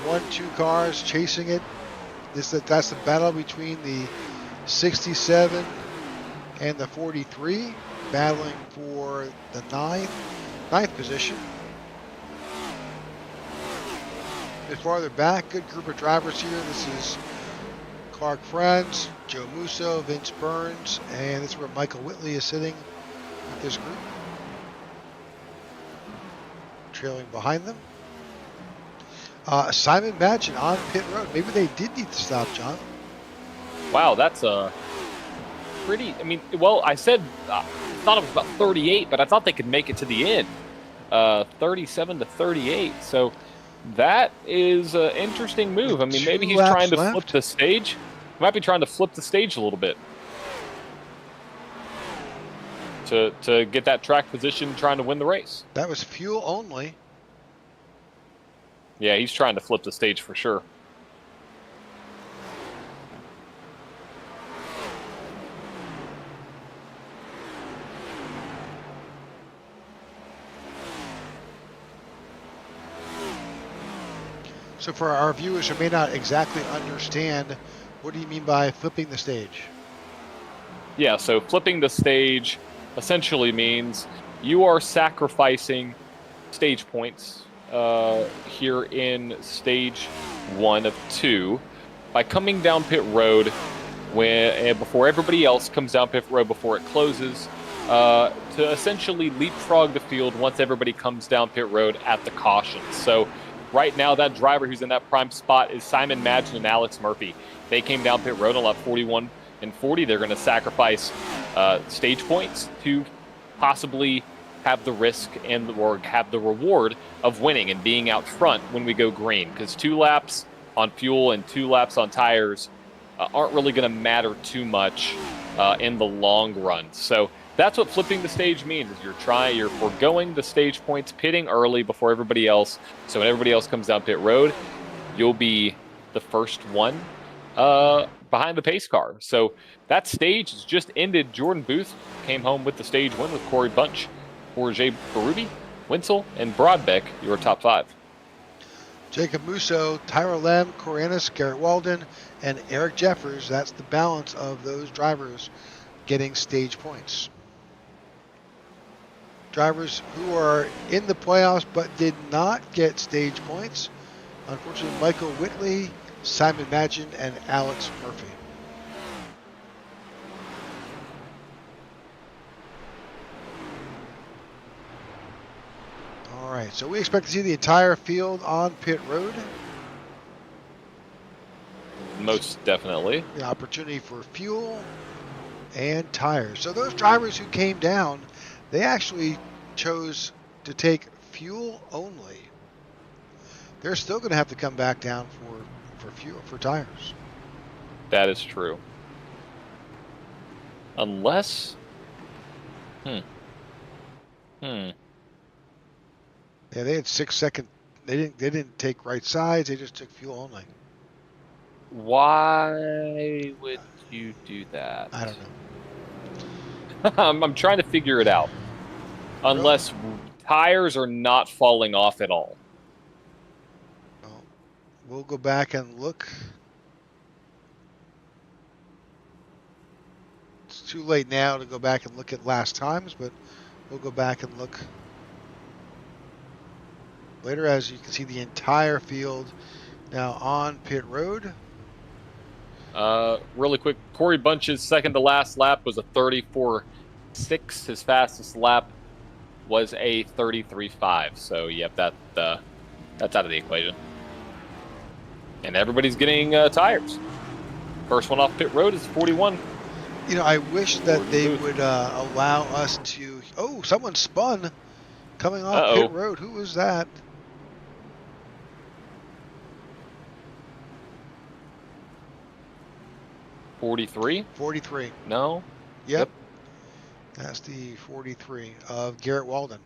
1-2 cars chasing it. That's the battle between the 67 and the 43, battling for the ninth position. A bit farther back, good group of drivers here. This is Clark Friends, Joe Musso, Vince Burns, and this is where Michael Whitley is sitting with this group, trailing behind them. Simon Matchin on pit road. Maybe they did need to stop, John. Wow, that's a pretty... I said I thought it was about 38, but I thought they could make it to the end. 37 to 38. So that is an interesting move. Maybe he's trying to flip the stage. He might be trying to flip the stage a little bit to get that track position, trying to win the race. That was fuel only. Yeah, he's trying to flip the stage for sure. So for our viewers who may not exactly understand, what do you mean by flipping the stage? Yeah, so flipping the stage essentially means you are sacrificing stage points here in stage 1 of 2 by coming down pit road before everybody else comes down pit road before it closes, to essentially leapfrog the field once everybody comes down pit road at the caution. So right now, that driver who's in that prime spot is Simon Madgen and Alex Murphy. They came down pit road on lap 41 in 40, they're going to sacrifice stage points to possibly have the risk or have the reward of winning and being out front when we go green, because 2 laps on fuel and 2 laps on tires aren't really going to matter too much in the long run. So that's what flipping the stage means, is you're foregoing the stage points, pitting early before everybody else. So when everybody else comes down pit road, you'll be the first one behind the pace car. So that stage has just ended. Jordan Booth came home with the stage win with Corey Bunch. For Jay Berube, Winsel, and Broadbeck, your top 5. Jacob Musso, Tyra Lem, Corey Ennis, Garrett Walden, and Eric Jeffers. That's the balance of those drivers getting stage points. Drivers who are in the playoffs but did not get stage points. Unfortunately, Michael Whitley, Simon Magin, and Alex Murphy. All right, so we expect to see the entire field on pit road. Most definitely. The opportunity for fuel and tires. So those drivers who came down, they actually chose to take fuel only. They're still going to have to come back down for fuel, for tires. That is true. Unless... Yeah, they had 6 second. They didn't take right sides. They just took fuel only. Why would you do that? I don't know. I'm trying to figure it out. Unless tires are not falling off at all. Well, we'll go back and look. It's too late now to go back and look at last times, but we'll go back and look later, as you can see the entire field now on pit road. Really quick, Corey Bunch's second to last lap was a 34.6. His fastest lap was a 33.5. So, yep, that's out of the equation. And everybody's getting tires. First one off pit road is 41. You know, I wish that they would allow us to... Oh, someone spun coming off pit road. Who was that? $43? 43. No? Yep. That's the 43 of Garrett Walden.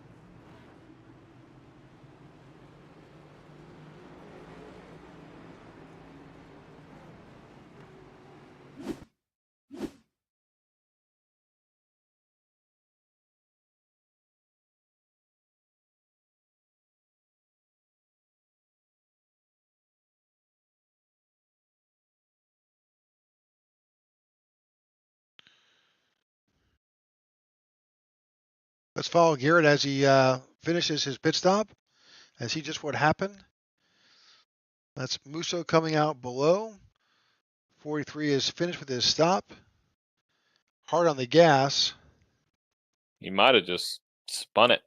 Let's follow Garrett as he finishes his pit stop. I see just what happened. That's Musso coming out below. 43 is finished with his stop. Hard on the gas. He might have just spun it.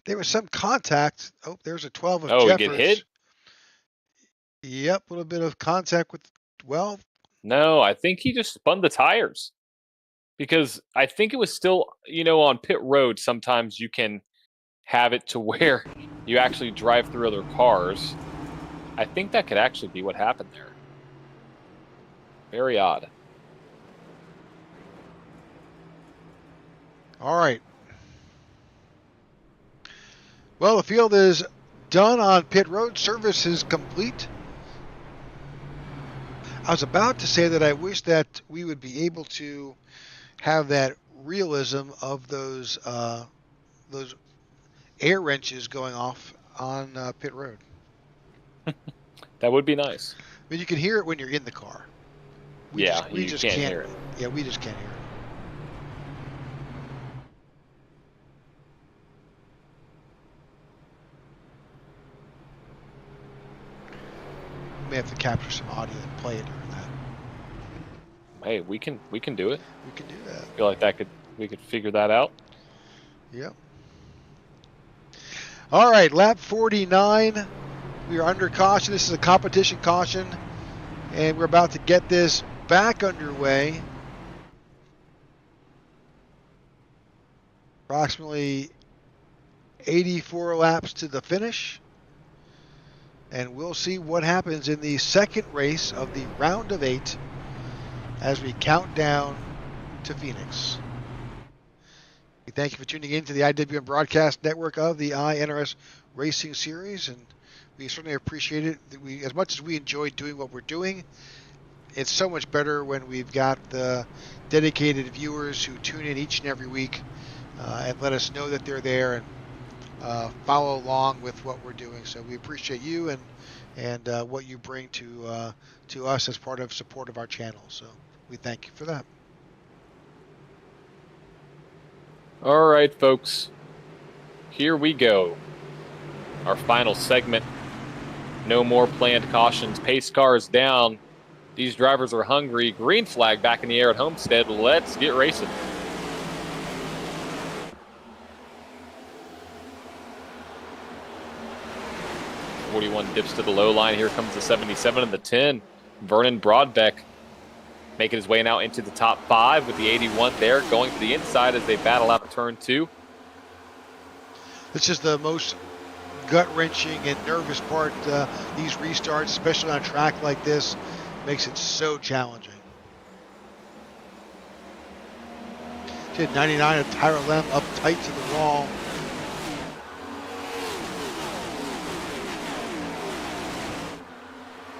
There was some contact. Oh, there's a 12 of Jeffers. Jeffers. He get hit? Yep, a little bit of contact with 12. No, I think he just spun the tires. Because I think it was still, on pit road, sometimes you can have it to where you actually drive through other cars. I think that could actually be what happened there. Very odd. All right. Well, the field is done on pit road. Service is complete. I was about to say that I wish that we would be able to have that realism of those air wrenches going off on pit road. That would be nice. I mean, you can hear it when you're in the car. We just can't hear it. Yeah, we just can't hear it. We may have to capture some audio and play it during that. Hey, we can do it. We can do that. I feel like we could figure that out. Yep. All right, lap 49. We are under caution. This is a competition caution And we're about to get this back underway. Approximately 84 laps to the finish. And we'll see what happens in the second race of the round of 8 as we count down to Phoenix. We thank you for tuning in to the IWM broadcast network of the iNRS Racing Series, and we certainly appreciate it. As much as we enjoy doing what we're doing, it's so much better when we've got the dedicated viewers who tune in each and every week and let us know that they're there and follow along with what we're doing. So we appreciate you and what you bring to us as part of support of our channel. So we thank you for that. All right, folks. Here we go. Our final segment. No more planned cautions. Pace cars down. These drivers are hungry. Green flag back in the air at Homestead. Let's get racing. '41 dips to the low line. Here comes the 77 and the 10. Vernon Broadbeck making his way now into the top 5 with the 81 there, going to the inside as they battle out turn 2. This is the most gut-wrenching and nervous part. These restarts, especially on a track like this, makes it so challenging. 99 of Tyra Lem up tight to the wall.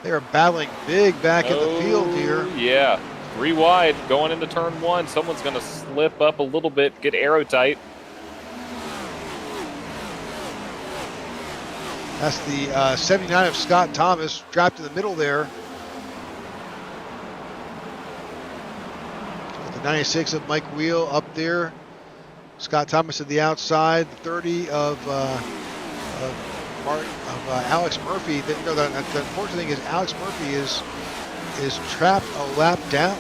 They are battling big back in the field here. Yeah, 3 wide going into turn 1. Someone's going to slip up a little bit, get aero tight. That's the 79 of Scott Thomas, trapped in the middle there. With the 96 of Mike Wheel up there. Scott Thomas at the outside. The 30 of Alex Murphy. The unfortunate thing is Alex Murphy is trapped a lap down.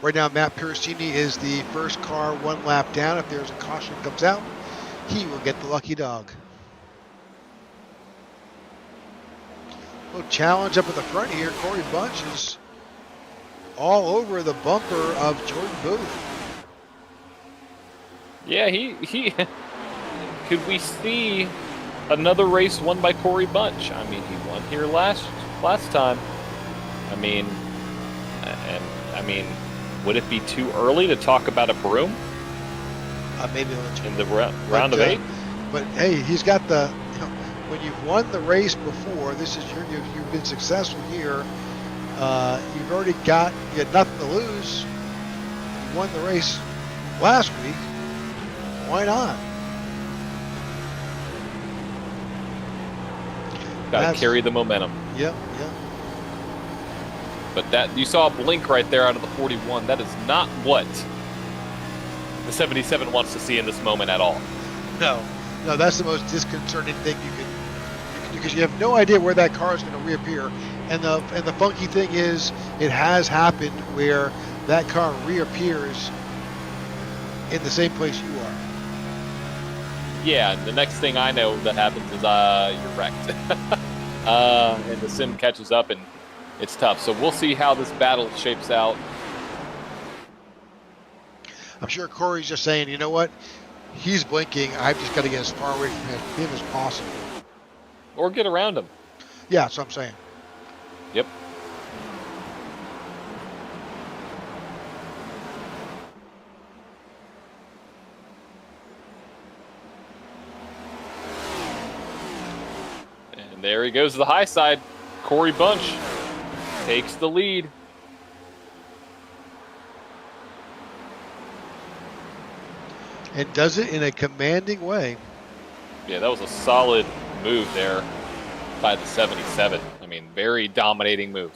Right now, Matt Piracini is the first car 1 lap down. If there's a caution that comes out, he will get the lucky dog. A little challenge up at the front here. Corey Bunch is all over the bumper of Jordan Booth. Yeah, he could we see another race won by Corey Bunch? I mean, he won here last time. I mean, would it be too early to talk about a broom? Maybe in the round of 8. But hey, he's got the. When you've won the race before, this is you've been successful here. You've already got you had nothing to lose. You won the race last week. Why not? Got to carry the momentum. Yep. But that you saw a blink right there out of the 41. That is not what the 77 wants to see in this moment at all. No, that's the most disconcerting thing you can because you have no idea where that car is going to reappear. And the funky thing is, it has happened where that car reappears in the same place you are. Yeah, and the next thing I know that happens is you're wrecked. And the sim catches up, and it's tough. So we'll see how this battle shapes out. I'm sure Corey's just saying, you know what? He's blinking. I've just got to get as far away from him as possible. Or get around him. Yeah, that's what I'm saying. Yep. And there he goes to the high side. Corey Bunch takes the lead. And does it in a commanding way. Yeah, that was a solid move there by the 77. I mean, very dominating move.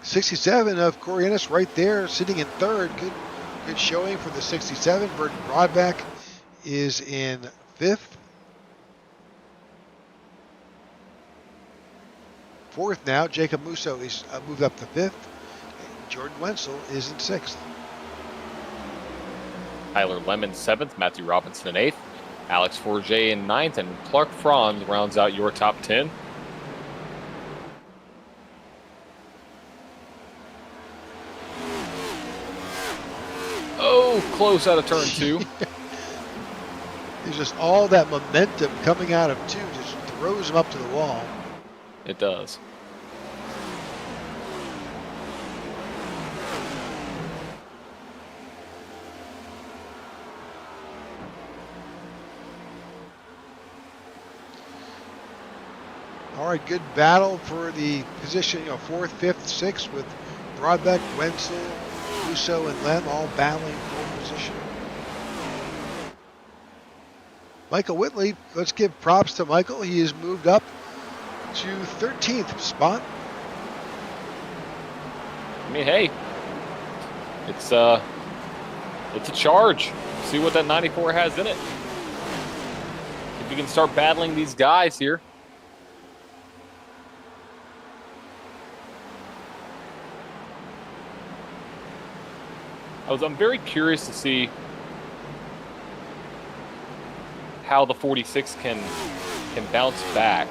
67 of Corey Ennis right there, sitting in third. Good showing for the 67. Burton Broadback is in 5th. fourth now. Jacob Musso is moved up to fifth. Jordan Wenzel is in sixth. Tyler Lemon 7th, Matthew Robinson in 8th, Alex Forget in 9th, and Clark Franz rounds out your top 10. Oh, close out of turn 2. There's just all that momentum coming out of 2 just throws him up to the wall. It does. All right, good battle for the position, 4th, 5th, 6th with Broadbeck, Wenzel, Musso, and Lem all battling for position. Michael Whitley, let's give props to Michael. He has moved up to 13th spot. I mean, hey, it's a charge. See what that 94 has in it. If you can start battling these guys here. I'm very curious to see how the 46 can bounce back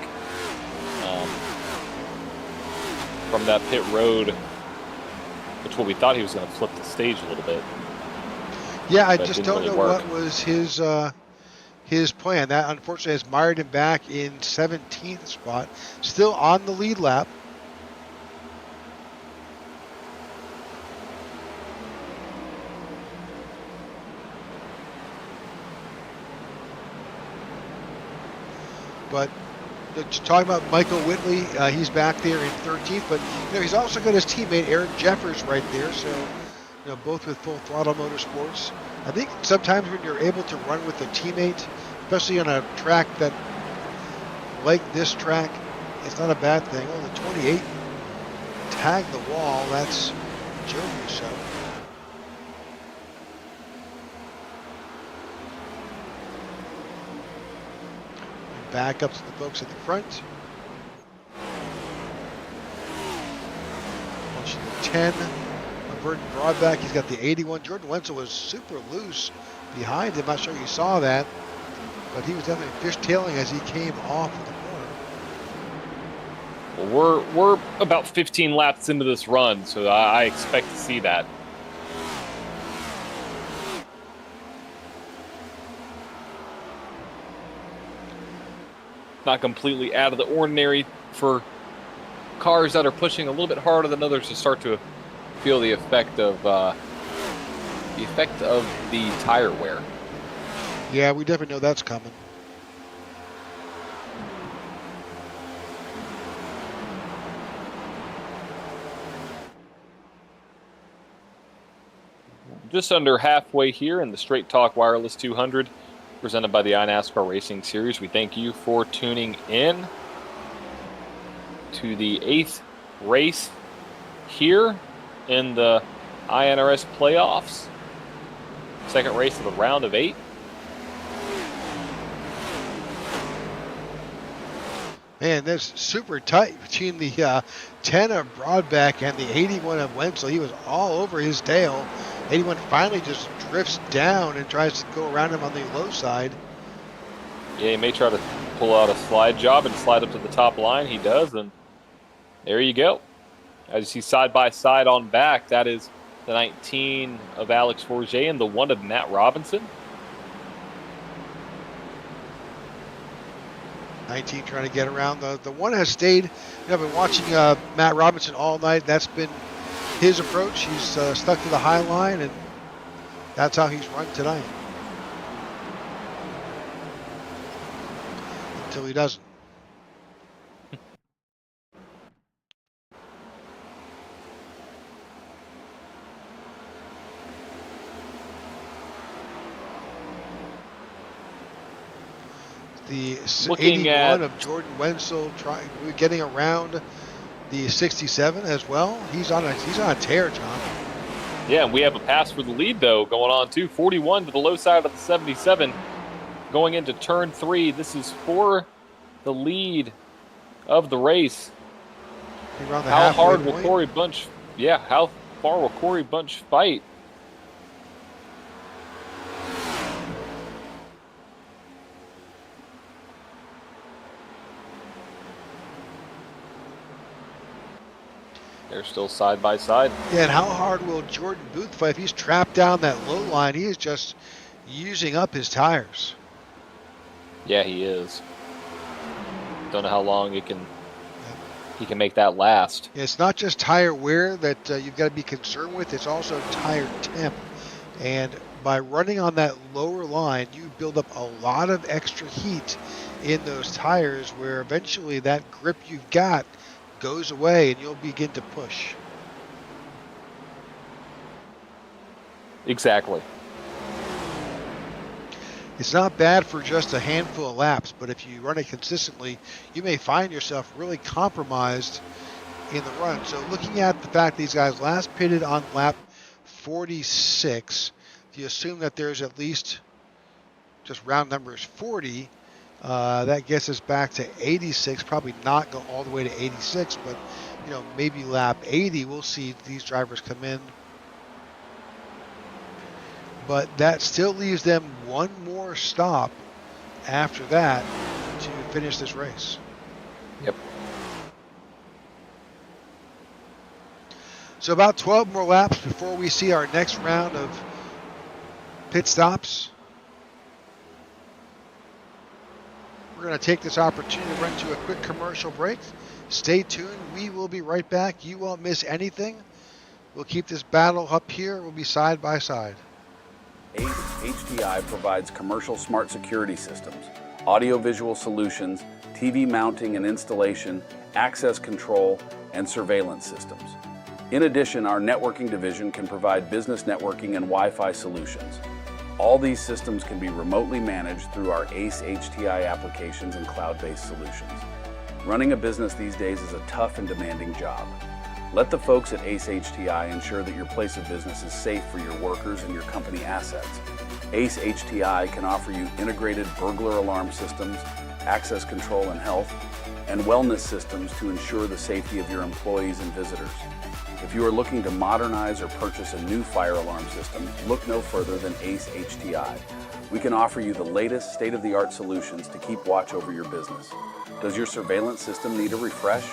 from that pit road, which we thought he was going to flip the stage a little bit. Yeah, I just don't know what was his plan. That unfortunately has mired him back in 17th spot, still on the lead lap. But talking about Michael Whitley, he's back there in 13th. But he's also got his teammate Aaron Jeffers right there. So both with Full Throttle Motorsports. I think sometimes when you're able to run with a teammate, especially on a track that like this track, it's not a bad thing. Oh, the 28 tagged the wall. That's Joe Musso. Back up to the folks at the front. Watching the 10 of Burton Broadback. He's got the 81. Jordan Wenzel was super loose behind him. Not sure you saw that, but he was definitely fishtailing as he came off of the corner. Well, we're about 15 laps into this run, so I expect to see that. Not completely out of the ordinary for cars that are pushing a little bit harder than others to start to feel the effect of the tire wear. Yeah, we definitely know that's coming. Just under halfway here in the Straight Talk Wireless 200. Presented by the iNASCAR Racing Series. We thank you for tuning in to the 8th race here in the iNRS playoffs. Second race of the round of 8. Man, that's super tight between the 10 of Broadback and the 81 of Wenzel. He was all over his tail. 81 finally just drifts down and tries to go around him on the low side. Yeah, he may try to pull out a slide job and slide up to the top line. He does, and there you go. As you see side by side on back, that is the 19 of Alex Forget and the 1 of Matt Robinson. 19 trying to get around. The 1 has stayed. I've been watching Matt Robinson all night. That's been his approach. He's stuck to the high line, and that's how he's run tonight. Until he doesn't. The 81 of Jordan Wenzel getting around the 67 as well. He's on a tear, John. Yeah, and we have a pass for the lead, though, going on, too. 41 to the low side of the 77 going into turn 3. This is for the lead of the race. Around the How halfway hard will point. Corey Bunch? Yeah, how far will Corey Bunch fight? They're still side by side. Yeah, and how hard will Jordan Booth fight? If he's trapped down that low line, he is just using up his tires. Yeah, he is. Don't know how long he can make that last. Yeah, it's not just tire wear that you've got to be concerned with. It's also tire temp. And by running on that lower line, you build up a lot of extra heat in those tires where eventually that grip you've got goes away and you'll begin to push. Exactly. It's not bad for just a handful of laps, but if you run it consistently, you may find yourself really compromised in the run. So looking at the fact these guys last pitted on lap 46, if you assume that there's at least, just round numbers, 40, that gets us back to 86, probably not go all the way to 86, but maybe lap 80, we'll see these drivers come in. But that still leaves them one more stop after that to finish this race. Yep. So about 12 more laps before we see our next round of pit stops. We're going to take this opportunity to run to a quick commercial break. Stay tuned. We will be right back. You won't miss anything. We'll keep this battle up here. We'll be side by side. ACE HDI provides commercial smart security systems, audio-visual solutions, TV mounting and installation, access control, and surveillance systems. In addition, our networking division can provide business networking and Wi-Fi solutions. All these systems can be remotely managed through our ACE HDI applications and cloud-based solutions. Running a business these days is a tough and demanding job. Let the folks at ACE HDI ensure that your place of business is safe for your workers and your company assets. ACE HDI can offer you integrated burglar alarm systems, access control and health, and wellness systems to ensure the safety of your employees and visitors. If you are looking to modernize or purchase a new fire alarm system, look no further than ACE HDI. We can offer you the latest state-of-the-art solutions to keep watch over your business. Does your surveillance system need a refresh?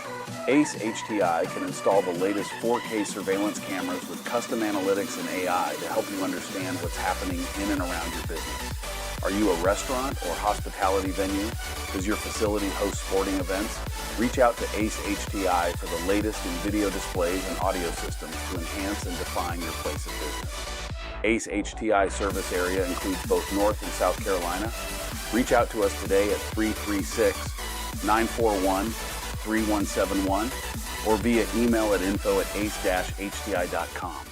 ACE HDI can install the latest 4K surveillance cameras with custom analytics and AI to help you understand what's happening in and around your business. Are you a restaurant or hospitality venue? Does your facility host sporting events? Reach out to ACE HDI for the latest in video displays and audio systems to enhance and define your place of business. ACE HDI service area includes both North and South Carolina. Reach out to us today at 336-941-3171 or via email at info@ace-hdi.com.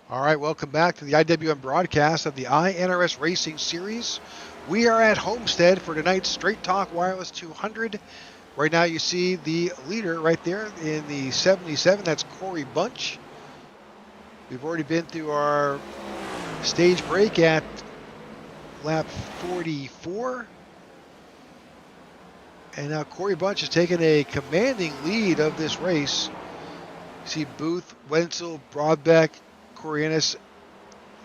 All right, welcome back to the IWM broadcast of the iNRS Racing Series. We are at Homestead for tonight's Straight Talk Wireless 200. Right now you see the leader right there in the 77. That's Corey Bunch. We've already been through our stage break at lap 44. And now Corey Bunch has taken a commanding lead of this race. You see Booth, Wenzel, Broadbeck, Corianis,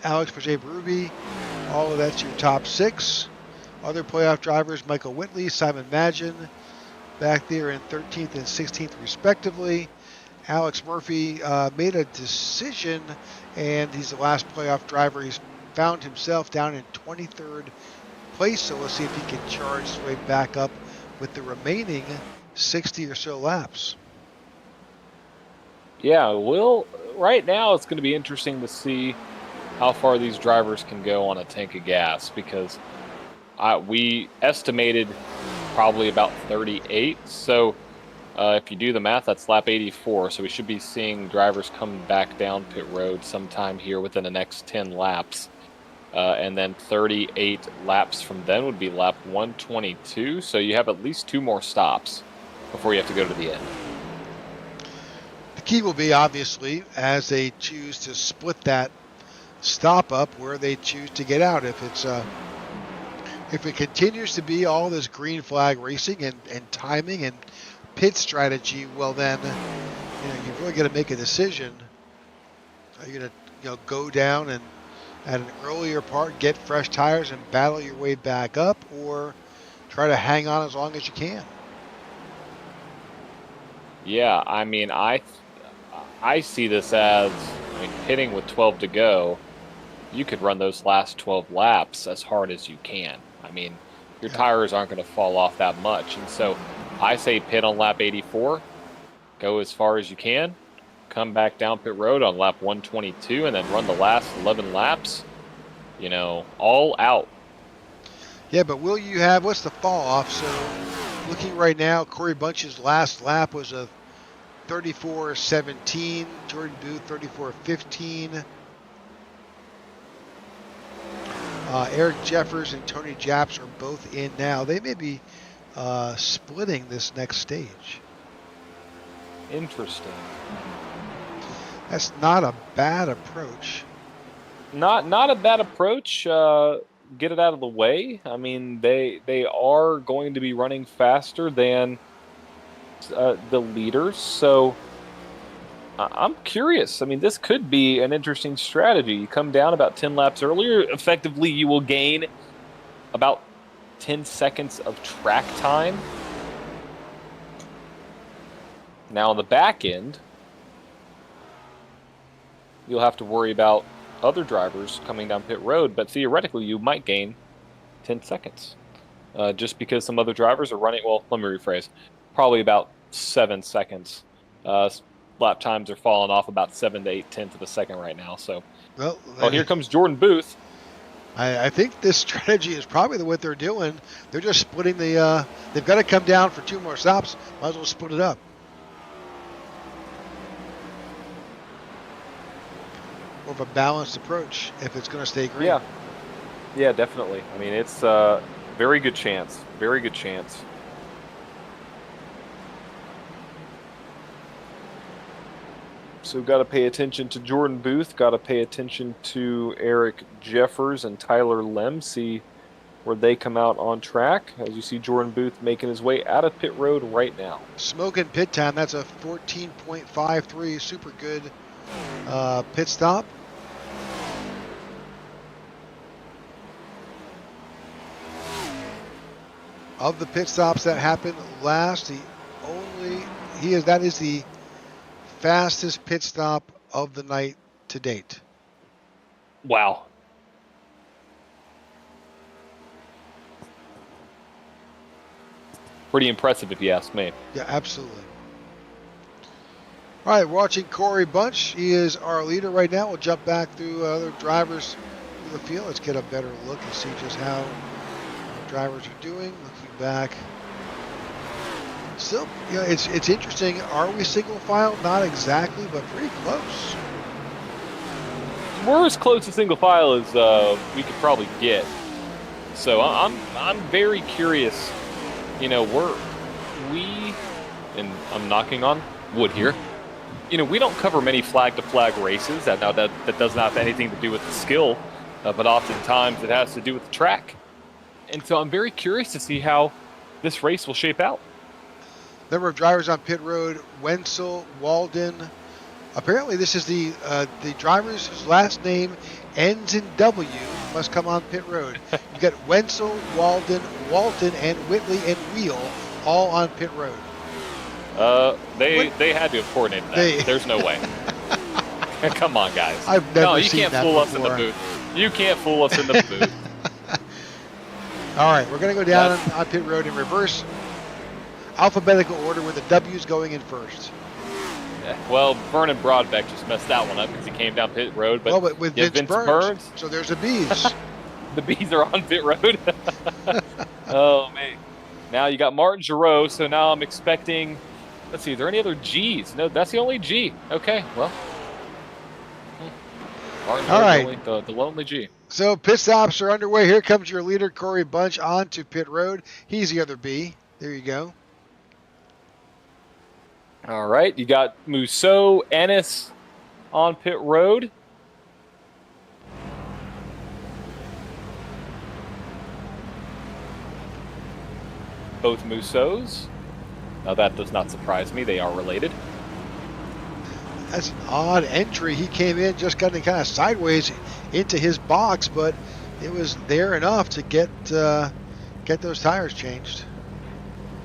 Alex Paget-Berube, all of that's your top six. Other playoff drivers, Michael Whitley, Simon Magin, back there in 13th and 16th respectively. Alex Murphy made a decision, and he's the last playoff driver. He's found himself down in 23rd place, so we'll see if he can charge his way back up with the remaining 60 or so laps. Yeah, well, right now it's going to be interesting to see how far these drivers can go on a tank of gas, because we estimated probably about 38. So if you do the math, that's lap 84. So we should be seeing drivers coming back down pit road sometime here within the next 10 laps. And then 38 laps from then would be lap 122. So you have at least 2 more stops before you have to go to the end. The key will be, obviously, as they choose to split that stop up, where they choose to get out. If if it continues to be all this green flag racing and timing and pit strategy, well then, you've really got to make a decision. Are you going to go down and at an earlier part get fresh tires and battle your way back up, or try to hang on as long as you can? Yeah, I mean, I see this as, pitting with 12 to go, you could run those last 12 laps as hard as you can. I mean, your tires aren't going to fall off that much. And so I say pit on lap 84, go as far as you can, come back down pit road on lap 122, and then run the last 11 laps, all out. Yeah, but will you have, what's the fall off? So looking right now, Corey Bunch's last lap was a 34.17, Jordan Booth 34.15. Eric Jeffers and Tony Japs are both in now. They may be splitting this next stage. Interesting. That's not a bad approach. Not a bad approach. Get it out of the way. I mean, they are going to be running faster than the leaders, so I'm curious. I mean, this could be an interesting strategy. You come down about 10 laps earlier. Effectively, you will gain about 10 seconds of track time. Now, on the back end, you'll have to worry about other drivers coming down pit road, but theoretically, you might gain 10 seconds. Just because some other drivers are running, well, let me rephrase, probably about 7 seconds. Lap times are falling off about 7 to 8 tenths of a second right now. So, here comes Jordan Booth. I think this strategy is probably what they're doing. They're just splitting the. They've got to come down for 2 more stops. Might as well split it up. More of a balanced approach if it's going to stay green. Yeah, definitely. I mean, it's very good chance. Very good chance. So got to pay attention to Jordan Booth, got to pay attention to Eric Jeffers and Tyler Lem, see where they come out on track. As you see Jordan Booth making his way out of pit road right now. Smoking pit time, that's a 14.53, super good pit stop. Of the pit stops that happened last, that is the fastest pit stop of the night to date. Wow. Pretty impressive if you ask me. Yeah, absolutely. All right, watching Corey Bunch. He is our leader right now. We'll jump back through other drivers through the field. Let's get a better look and see just how our drivers are doing. Looking back. Still, it's interesting. Are we single file? Not exactly, but pretty close. We're as close to single file as we could probably get. So I'm very curious. And I'm knocking on wood here. We don't cover many flag-to-flag races. That does not have anything to do with the skill, but oftentimes it has to do with the track. And so I'm very curious to see how this race will shape out. Number of drivers on pit road: Wenzel, Walden. Apparently, this is the drivers whose last name ends in W must come on pit road. You've got Wenzel, Walden, Walton, and Whitley and Wheel all on pit road. They had to have coordinated that. There's no way. Come on, guys. I've never you seen can't that fool before. us in the booth. You can't fool us in the booth. All right, we're going to go down on pit road in reverse alphabetical order with the W's going in first. Yeah, well, Vernon Broadbeck just messed that one up because he came down pit road. But, but with Vince Burns, so there's the B's. The B's are on pit road. Oh, man. Now you got Martin Giroux, so now I'm expecting, let's see, are there any other G's? No, that's the only G. Okay, well. Martin Giroux, right. The lonely G. So pit stops are underway. Here comes your leader, Corey Bunch, onto pit road. He's the other B. There you go. All right, you got Musso, Ennis on pit road. both Musos. Now that does not surprise me. They are related. That's an odd entry. He came in, just got kind of sideways into his box, but it was there enough to get those tires changed.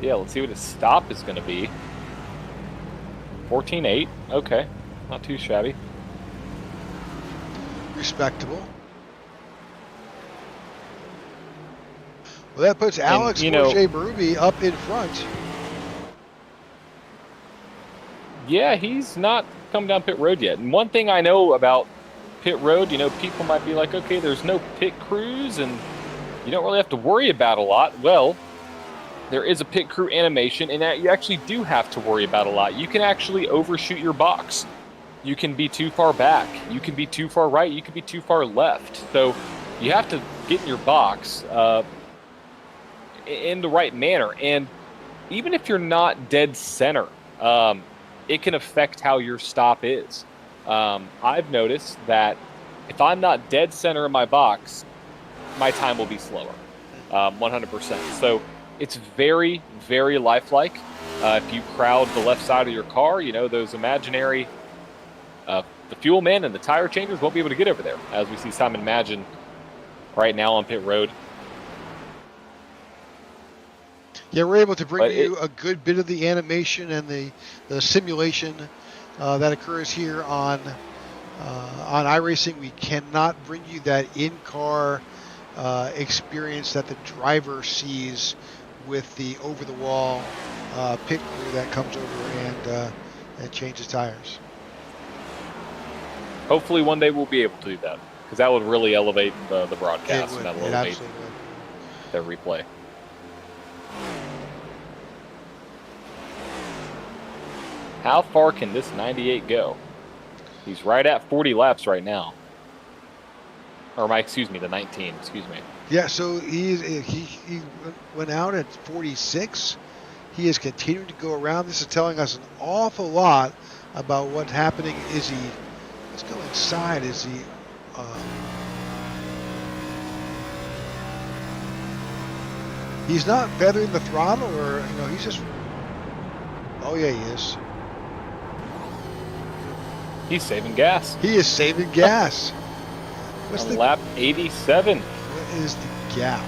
Yeah, let's see what his stop is going to be. 14.8. Okay, not too shabby. Respectable. Well, that puts Alex Berube up in front. Yeah, he's not come down pit road yet. And one thing I know about pit road, people might be like, okay, there's no pit crews and you don't really have to worry about a lot. Well, there is a pit crew animation, and that you actually do have to worry about a lot. You can actually overshoot your box. You can be too far back. You can be too far right. You can be too far left. So you have to get in your box in the right manner. And even if you're not dead center, it can affect how your stop is. I've noticed that if I'm not dead center in my box, my time will be slower, 100%. So it's very, very lifelike. If you crowd the left side of your car, those imaginary, the fuel men and the tire changers won't be able to get over there, as we see Simon Magin right now on pit road. Yeah, we're able to bring you a good bit of the animation and the simulation that occurs here on iRacing. We cannot bring you that in-car experience that the driver sees with the over-the-wall pit crew that comes over and changes tires. Hopefully one day we'll be able to do that, because that would really elevate the broadcast. It would. And that It will elevate absolutely would. the replay. How far can this 98 go? He's right at 40 laps right now. Or the 19, excuse me. Yeah, so he went out at 46. He is continuing to go around. This is telling us an awful lot about what's happening. Let's go inside. He's not feathering the throttle, or he's just. Oh yeah, he is. He's saving gas. He is saving gas. What's on lap 87. What is the gap?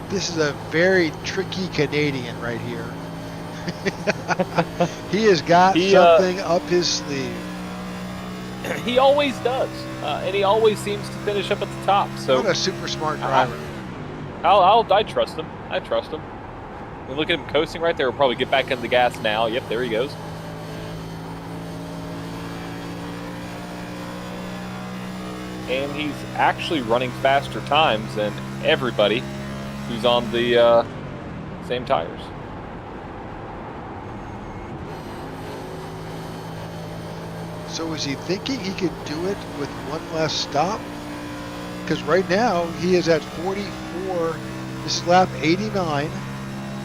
This is a very tricky Canadian right here. He has got something up his sleeve. He always does, and he always seems to finish up at the top. So what a super smart driver! I trust him. I trust him. I mean, look at him coasting right there. We'll probably get back into the gas now. Yep, there he goes. And he's actually running faster times than everybody who's on the same tires. So is he thinking he could do it with one less stop? Because right now he is at 44. This is lap 89.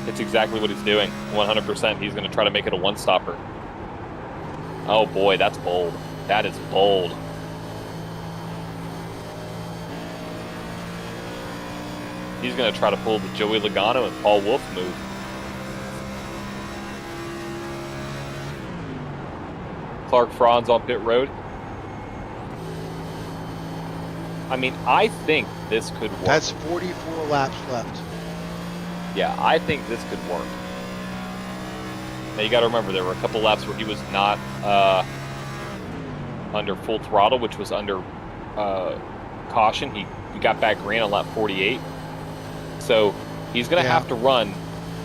It's exactly what he's doing. 100%. He's going to try to make it a one-stopper. Oh boy, that's bold. That is bold. He's going to try to pull the Joey Logano and Paul Wolfe move. Clark Franz on pit road. I mean, I think this could work. That's 44 laps left. Yeah, I think this could work. Now, you got to remember, there were a couple laps where he was not under full throttle, which was under caution. He got back green on lap 48. So he's going to have to run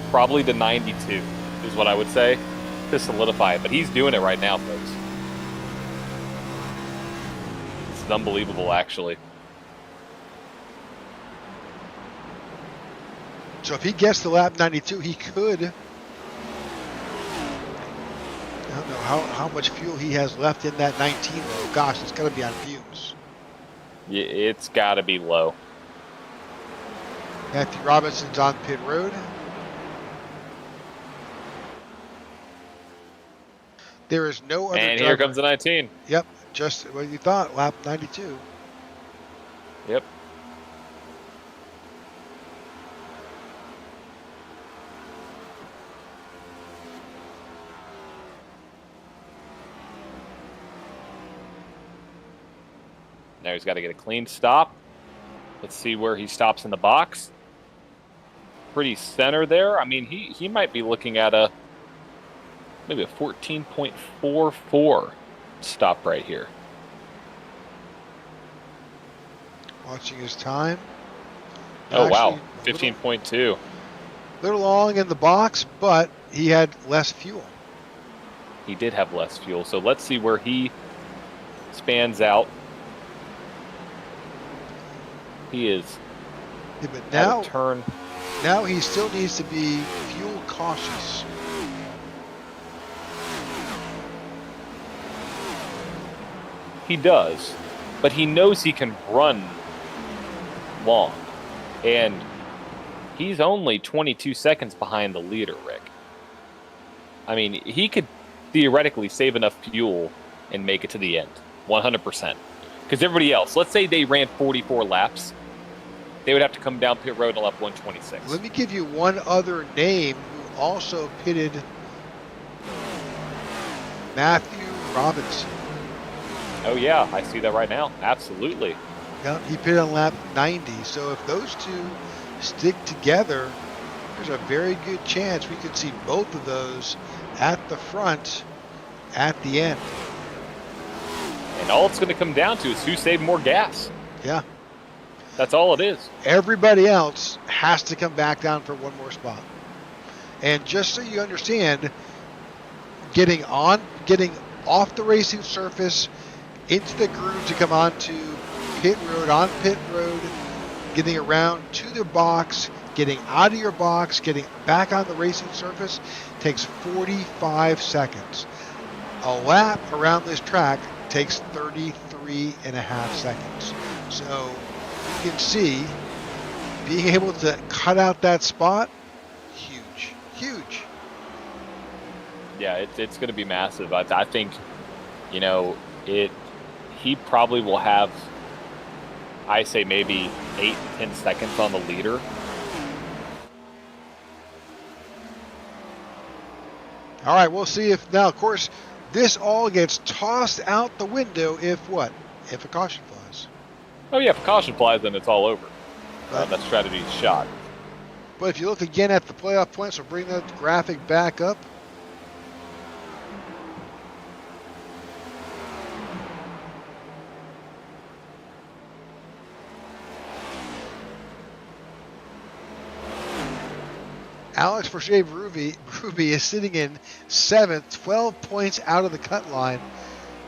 probably the 92, is what I would say, to solidify it. But he's doing it right now, folks. It's unbelievable, actually. So if he gets to lap 92, he could. I don't know how much fuel he has left in that 19, though. Gosh, it's got to be on fumes. Yeah, it's got to be low. Matthew Robinson's on pit road. There is no other And driver. here comes the 19. Yep. just what you thought, lap 92. Yep. Now he's got to get a clean stop. Let's see where he stops in the box. Pretty center there. I mean, he might be looking at maybe a 14.44 stop right here. Watching his time. Oh, wow. Actually, 15.2. little long in the box, but he had less fuel. He did have less fuel. So let's see where he spans out. He is Yeah, but at a turn. now he still needs to be fuel cautious. He does, but he knows he can run long. And he's only 22 seconds behind the leader, Rick. I mean, he could theoretically save enough fuel and make it to the end, 100%. Because everybody else, let's say they ran 44 laps, they would have to come down pit road on lap 126. Let me give you one other name who also pitted. Matthew Robinson. Oh, yeah, I see that right now. Absolutely. Yeah, he pitted on lap 90. So if those two stick together, there's a very good chance we could see both of those at the front at the end. And all it's going to come down to is who saved more gas. Yeah. That's all it is. Everybody else has to come back down for one more spot. And just so you understand, getting off the racing surface into the groove to come onto pit road, getting around to the box, getting out of your box, getting back on the racing surface takes 45 seconds. A lap around this track takes 33 and a half seconds. So you can see being able to cut out that spot, huge. Yeah, it's going to be massive. I think, he probably will have, I say maybe 8 to 10 seconds on the leader. All right, we'll see if now, of course, this all gets tossed out the window if what? If a caution flies. Oh, yeah, if a caution flies, then it's all over. Right. That strategy's shot. But if you look again at the playoff points, we'll bring that graphic back up. Alex Ruby is sitting in 7th, 12 points out of the cut line.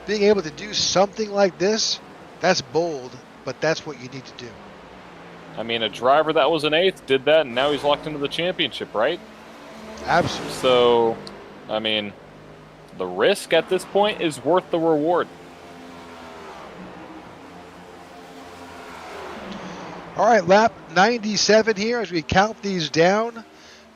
Being able to do something like this, that's bold, but that's what you need to do. I mean, a driver that was an 8th did that, and now he's locked into the championship, right? Absolutely. So, I mean, the risk at this point is worth the reward. All right, lap 97 here as we count these down.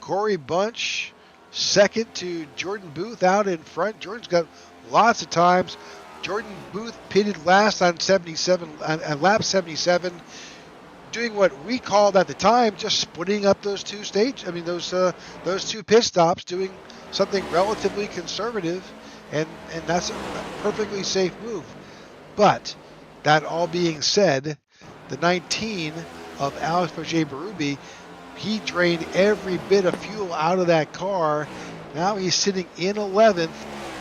Corey Bunch, second to Jordan Booth out in front. Jordan's got lots of times. Jordan Booth pitted last on 77, on lap 77, doing what we called at the time just splitting up those two those two pit stops, doing something relatively conservative, and that's a perfectly safe move. But that all being said, the 19 of Alex Berrubi, he drained every bit of fuel out of that car. Now he's sitting in 11th,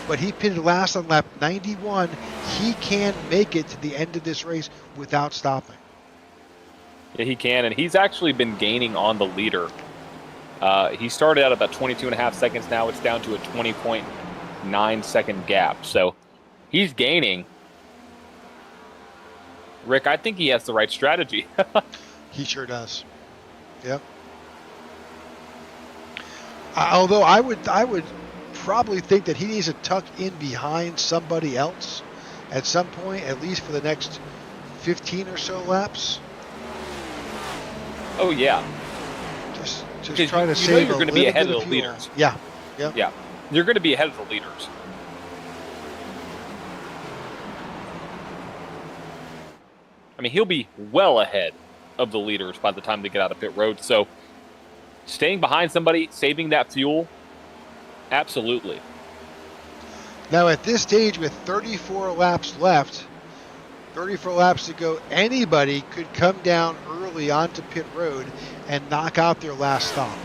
but he pitted last on lap 91. He can make it to the end of this race without stopping. Yeah, he can, and he's actually been gaining on the leader. He started out about 22 and a half seconds. Now it's down to a 20.9 second gap. So he's gaining. Rick, I think he has the right strategy. He sure does. Yep. Although I would probably think that he needs to tuck in behind somebody else at some point, at least for the next 15 or so laps. Oh yeah. Just Because try to you save know you're going to be ahead of the fuel. leaders. Yeah. Yep. Yeah. You're going to be ahead of the leaders. I mean, he'll be well ahead of the leaders by the time they get out of pit road. So staying behind somebody, saving that fuel, absolutely. Now at this stage with 34 laps left, 34 laps to go, anybody could come down early onto pit road and knock out their last stop.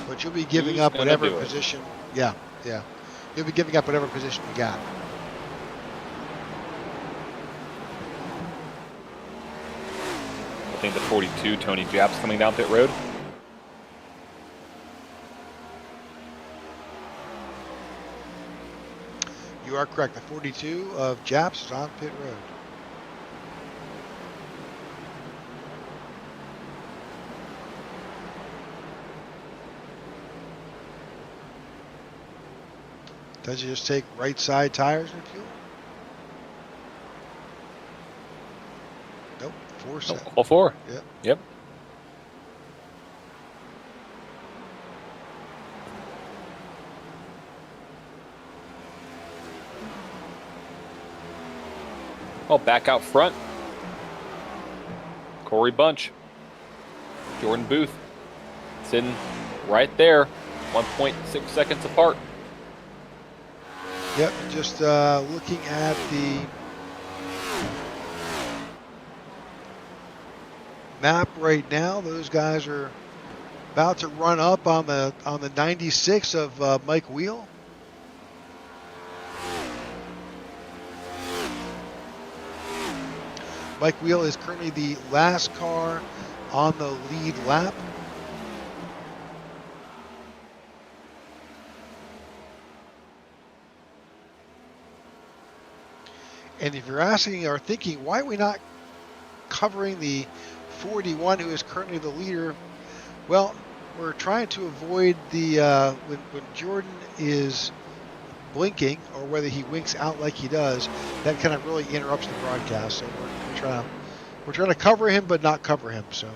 But you'll be giving up whatever position. Yeah. You'll be giving up whatever position you got. I think the 42, Tony Japp's coming down pit road. You are correct. The 42 of Japs is on pit road. Does he just take right side tires and fuel? Nope. 4-7. All four. Yep. Oh, back out front. Corey Bunch. Jordan Booth. Sitting right there. 1.6 seconds apart. Yep, just looking at the map right now. Those guys are about to run up on the 96 of Mike Wheel. Mike Wheel is currently the last car on the lead lap. And if you're asking or thinking, why are we not covering the 41 who is currently the leader? Well, we're trying to avoid the when Jordan is blinking, or whether he winks out like he does, that kind of really interrupts the broadcast. So we're trying to cover him, but not cover him. So.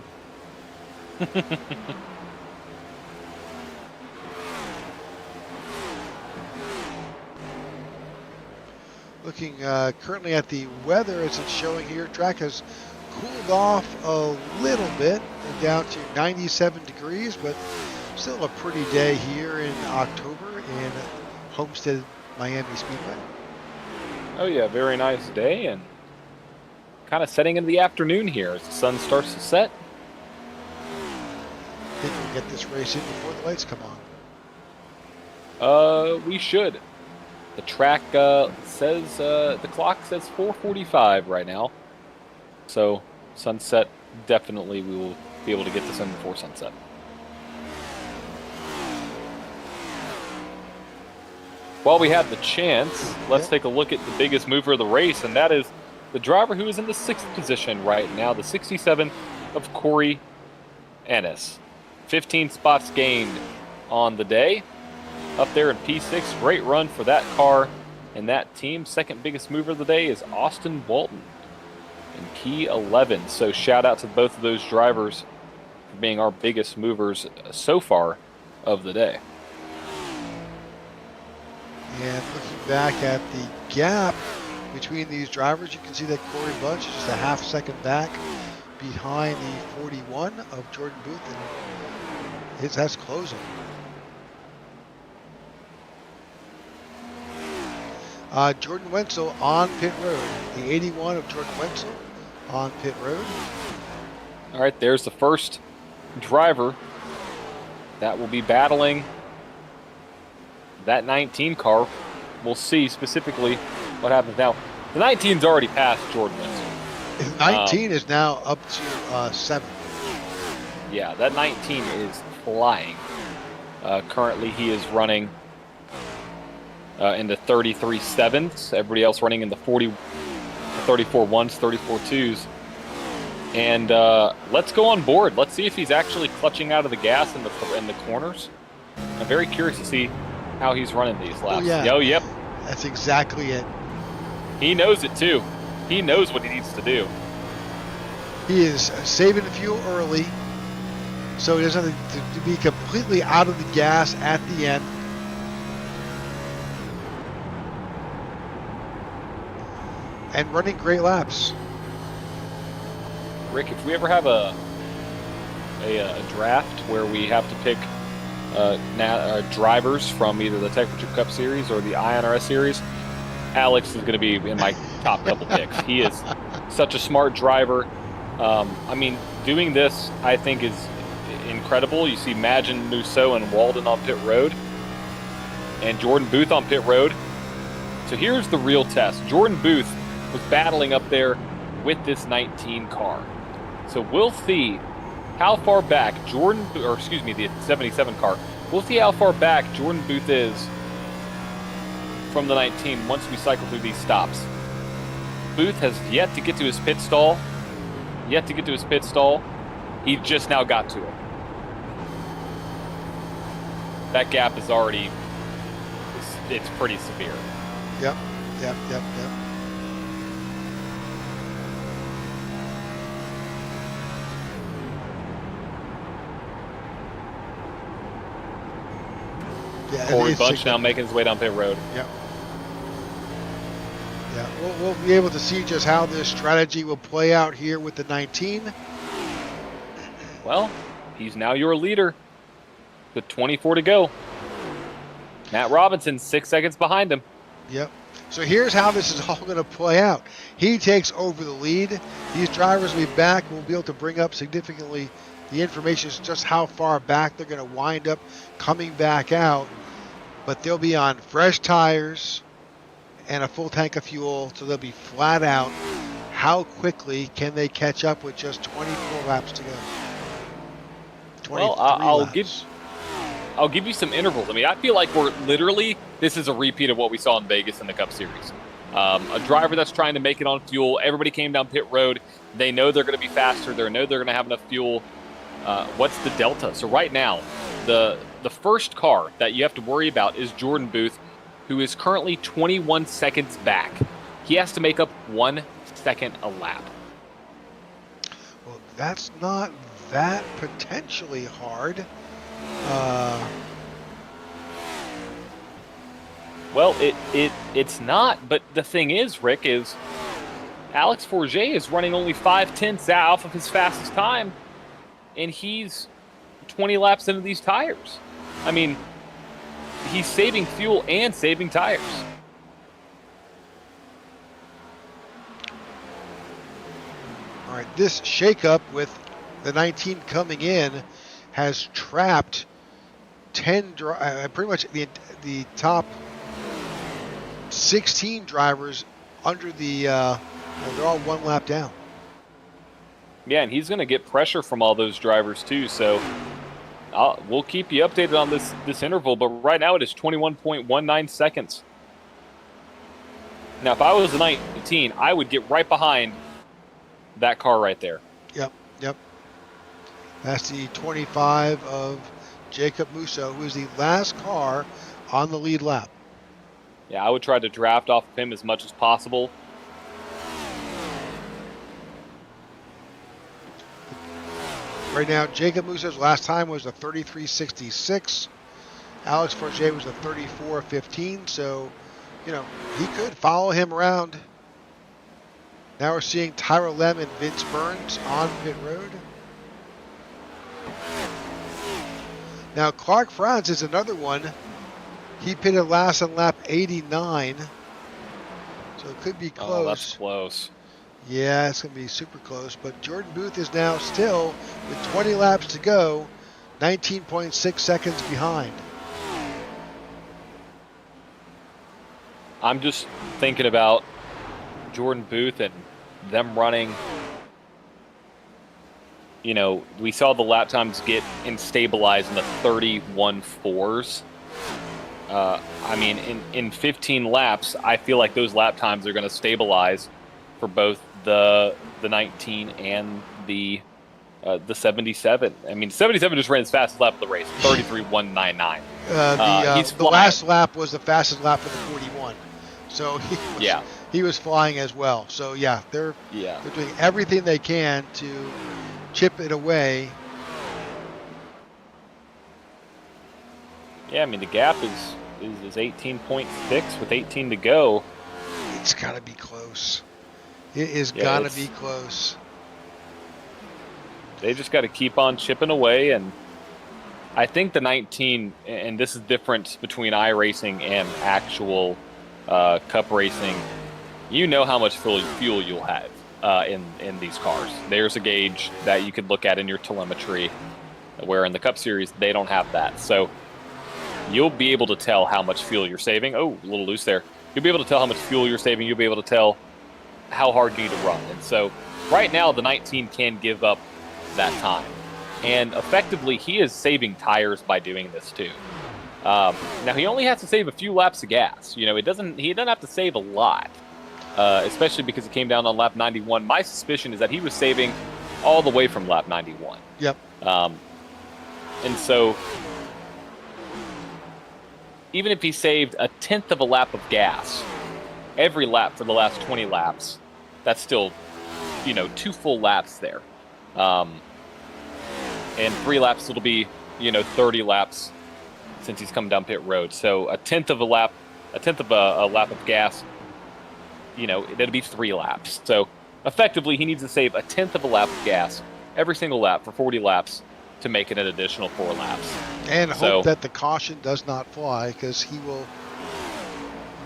Looking currently at the weather as it's showing here, track has cooled off a little bit, down to 97 degrees, but still a pretty day here in October in Homestead-Miami Speedway. Oh yeah, very nice day, and kind of setting into the afternoon here as the sun starts to set. I think we'll get this race in before the lights come on. We should. The track says, the clock says 4:45 right now. So sunset, definitely we will be able to get this in before sunset. While we have the chance, let's take a look at the biggest mover of the race, and that is the driver who is in the 6th position right now, the 67 of Corey Ennis. 15 spots gained on the day. Up there in P6, great run for that car and that team. Second biggest mover of the day is Austin Walton in P11. So shout out to both of those drivers for being our biggest movers so far of the day. And looking back at the gap between these drivers, you can see that Corey Bunch is just a half second back behind the 41 of Jordan Booth, and that's closing. Jordan Wenzel on pit road. The 81 of Jordan Wenzel on pit road. All right, there's the first driver that will be battling that 19 car. We'll see specifically what happens now. The 19's already passed Jordan Wenzel. 19 is now up to 7. Yeah, that 19 is flying. Currently, he is running in the 33 7ths. Everybody else running in the 34 1s, 34 2s. And let's go on board. Let's see if he's actually clutching out of the gas in the corners. I'm very curious to see how he's running these laps. Oh, yeah. Oh, yep. That's exactly it. He knows it too. He knows what he needs to do. He is saving the fuel early, so he doesn't have to be completely out of the gas at the end. and running great laps. Rick, if we ever have a draft where we have to pick drivers from either the Technical Cup Series or the iNRS Series, Alex is going to be in my top couple picks. He is such a smart driver. I mean, doing this, I think, is incredible. You see Magin, Musso, and Walden on pit road, and Jordan Booth on pit road. So here's the real test. Jordan Booth was battling up there with this 19 car. So we'll see how far back the 77 car. We'll see how far back Jordan Booth is from the 19 once we cycle through these stops. Booth has yet to get to his pit stall. He just now got to it. That gap is already, it's pretty severe. Yep. Yeah, Corey Bunch now making his way down pit road. Yep. Yeah, we'll be able to see just how this strategy will play out here with the 19. Well, he's now your leader with 24 to go. Matt Robinson 6 seconds behind him. Yep. So here's how this is all going to play out. He takes over the lead. These drivers will be back. We'll be able to bring up significantly the information is just how far back they're going to wind up coming back out. But they'll be on fresh tires and a full tank of fuel, so they'll be flat out. How quickly can they catch up with just 24 laps to go? Well, I'll give you some intervals. I mean, I feel like this is a repeat of what we saw in Vegas in the Cup Series. A driver that's trying to make it on fuel. Everybody came down pit road. They know they're going to be faster. They know they're going to have enough fuel. What's the delta? So right now, the first car that you have to worry about is Jordan Booth, who is currently 21 seconds back. He has to make up 1 second a lap. Well, that's not that potentially hard. Well, it's not, but the thing is, Rick, is Alex Forget is running only 5/10 off of his fastest time, and he's 20 laps into these tires. I mean, he's saving fuel and saving tires. All right, this shakeup with the 19 coming in has trapped 10, pretty much the top 16 drivers under the, they're all 1 lap down. Yeah, and he's going to get pressure from all those drivers too. So we'll keep you updated on this interval. But right now it is 21.19 seconds. Now, if I was a 19, I would get right behind that car right there. Yep. That's the 25 of Jacob Musso, who is the last car on the lead lap. Yeah, I would try to draft off of him as much as possible. Right now, Jacob Musso's last time was a 33.66. Alex Forget was a 34.15. So, he could follow him around. Now we're seeing Tyra Lem and Vince Burns on pit road. Now, Clark Franz is another one. He pitted last on lap 89. So it could be close. Oh, that's close. Yeah, it's going to be super close. But Jordan Booth is now still, with 20 laps to go, 19.6 seconds behind. I'm just thinking about Jordan Booth and them running. We saw the lap times get stabilized in the 31.4s. I mean, in 15 laps, I feel like those lap times are going to stabilize for both the 19 and the 77. I mean, 77 just ran his fastest lap of the race, 33.199. The last lap was the fastest lap for the 41. So he was flying as well. So they're doing everything they can to chip it away. Yeah, I mean, the gap is 18.6 with 18 to go. It's got to be close. It is Yeah, gotta be close. they just got to keep on chipping away. And I think the 19, and this is different between iRacing and actual cup racing. You know how much fuel you'll have in these cars. There's a gauge that you could look at in your telemetry, where in the Cup Series they don't have that. So you'll be able to tell how much fuel you're saving. Oh, a little loose there. You'll be able to tell how much fuel you're saving. You'll be able to tell how hard you need to run. And so right now the 19 can give up that time. And effectively, he is saving tires by doing this too. Now he only has to save a few laps of gas. You know, he doesn't have to save a lot, especially because he came down on lap 91. My suspicion is that he was saving all the way from lap 91. Yep. And so even if he saved a tenth of a lap of gas every lap for the last 20 laps, that's still, 2 full laps there. And 3 laps, it'll be, 30 laps since he's come down pit road. So a tenth of a lap of gas, that'll be 3 laps. So effectively, he needs to save a tenth of a lap of gas every single lap for 40 laps to make it an additional 4 laps. And hope that the caution does not fly, because he will,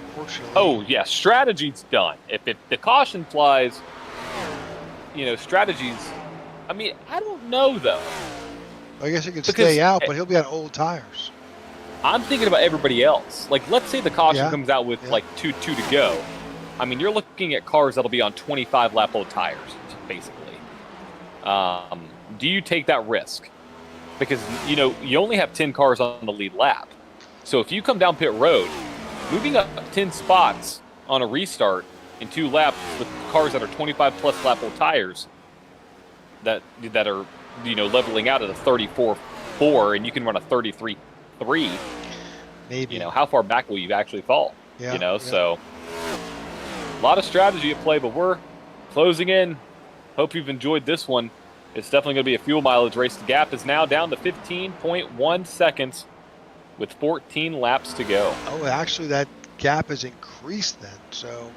unfortunately. Oh, yeah, strategy's done. If the caution flies, strategy's, I don't know, though. I guess he can stay out, but he'll be on old tires. I'm thinking about everybody else. Like, let's say the caution comes out with, 2 to go. You're looking at cars that'll be on 25-lap-old tires, basically. Do you take that risk? Because, you only have 10 cars on the lead lap. So if you come down pit road, moving up 10 spots on a restart in 2 laps with cars that are 25-plus lap-old tires that are, leveling out at a 34.4, and you can run a 33.3. Maybe. How far back will you actually fall? Yeah, So a lot of strategy at play, but we're closing in. Hope you've enjoyed this one. It's definitely going to be a fuel mileage race. The gap is now down to 15.1 seconds with 14 laps to go. Oh, actually, that gap has increased then. So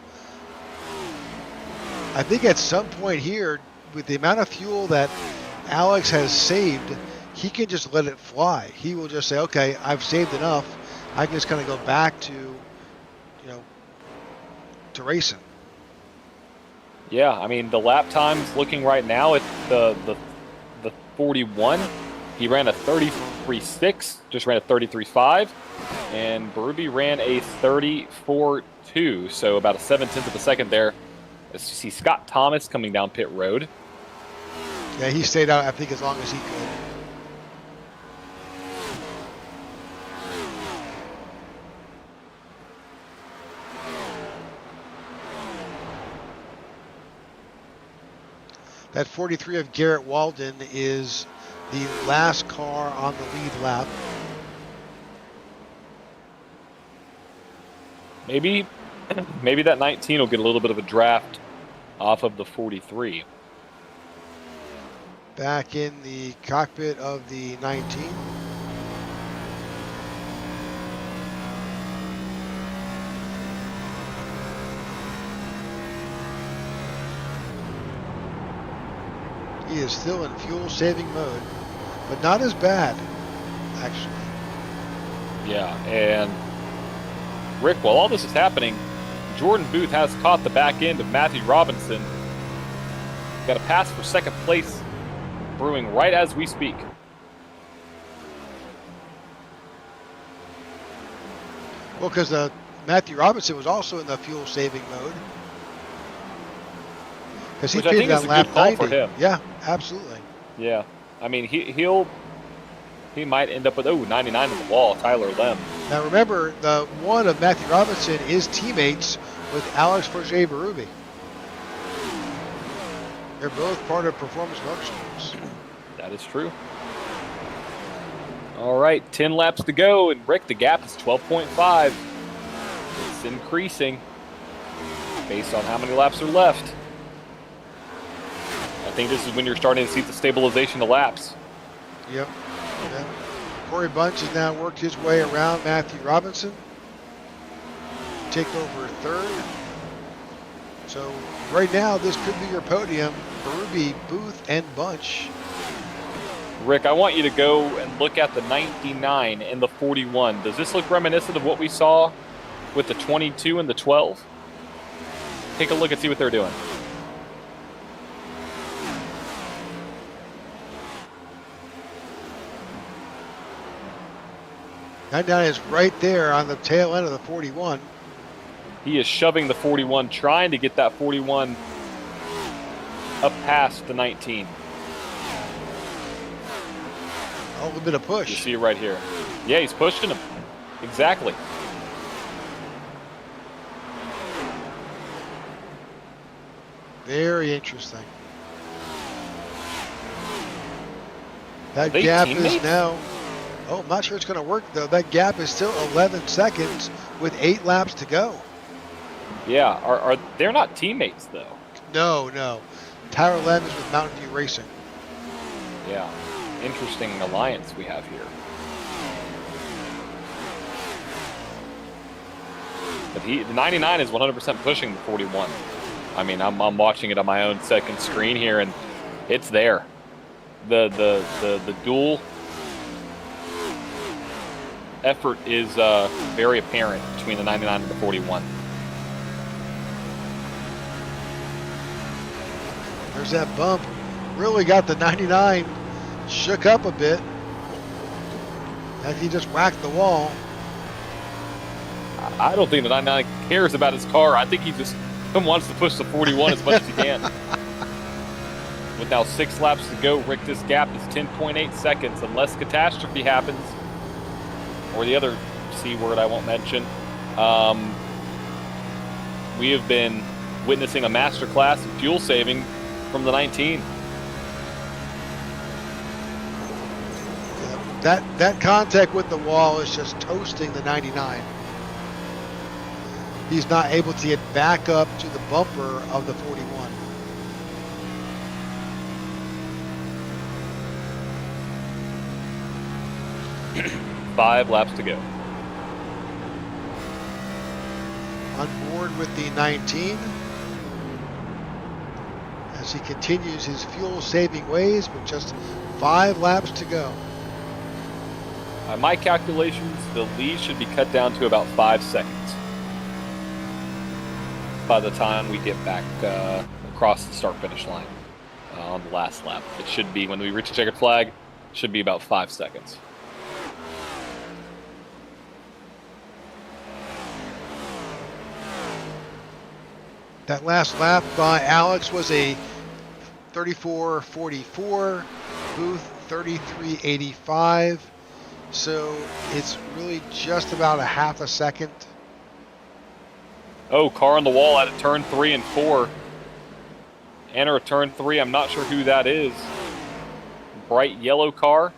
I think at some point here, with the amount of fuel that Alex has saved, he can just let it fly. He will just say, okay, I've saved enough. I can just kind of go back to, to racing. Yeah, the lap time's looking right now at the 41. He ran a 33.6, just ran a 33.5, and Berube ran a 34.2, so about a 7/10 of a second there. As you see Scott Thomas coming down pit road. Yeah, he stayed out, I think, as long as he could. That 43 of Garrett Walden is the last car on the lead lap. Maybe that 19 will get a little bit of a draft off of the 43. Back in the cockpit of the 19. He is still in fuel-saving mode, but not as bad, actually. Yeah, and Rick, while all this is happening, Jordan Booth has caught the back end of Matthew Robinson. Got a pass for second place brewing right as we speak. Well, because Matthew Robinson was also in the fuel-saving mode. Because he pitted on lap 90. For him. Yeah, absolutely. Yeah, he might end up with 99 on the wall, Tyler Lem. Now remember, the one of Matthew Robinson is teammates with Alex Berube. They're both part of Performance Motorsports. That is true. All right, 10 laps to go, and Rick, the gap is 12.5. It's increasing based on how many laps are left. I think this is when you're starting to see the stabilization of laps. Yep. Corey Bunch has now worked his way around Matthew Robinson. Take over third. So right now, this could be your podium. Berube, Booth, and Bunch. Rick, I want you to go and look at the 99 and the 41. Does this look reminiscent of what we saw with the 22 and the 12? Take a look and see what they're doing. '99 is right there on the tail end of the 41. He is shoving the 41, trying to get that 41 up past the 19. A little bit of You push. see it right here. Yeah, he's pushing him. Exactly. Very interesting. That Are they gap teammates? is now. Oh, I'm not sure it's going to work though. That gap is still 11 seconds with 8 laps to go. Yeah, are they're not teammates though? No. Tyler Lem is with Mountain View Racing. Yeah, interesting alliance we have here. But the 99 is 100% pushing the 41. I mean, I'm watching it on my own second screen here, and it's there. The dual effort is very apparent between the 99 and the 41. There's that bump. Really got the 99 shook up a bit as he just whacked the wall. I don't think the 99 cares about his car. I think he just wants to push the 41 as much as he can. With now 6 laps to go, Rick, this gap is 10.8 seconds. Unless catastrophe happens, or the other C word I won't mention, we have been witnessing a masterclass in fuel saving from the 19. That contact with the wall is just toasting the 99. He's not able to get back up to the bumper of the 41. Five laps to go. On board with the 19 as he continues his fuel-saving ways with just 5 laps to go. By my calculations, the lead should be cut down to about 5 seconds by the time we get back across the start-finish line on the last lap. It should be, when we reach the checkered flag, should be about 5 seconds. That last lap by Alex was a 34.44, Booth 33.85. So it's really just about a half a second. Oh, car on the wall out of turn 3 and 4. Enter a turn 3. I'm not sure who that is. Bright yellow car.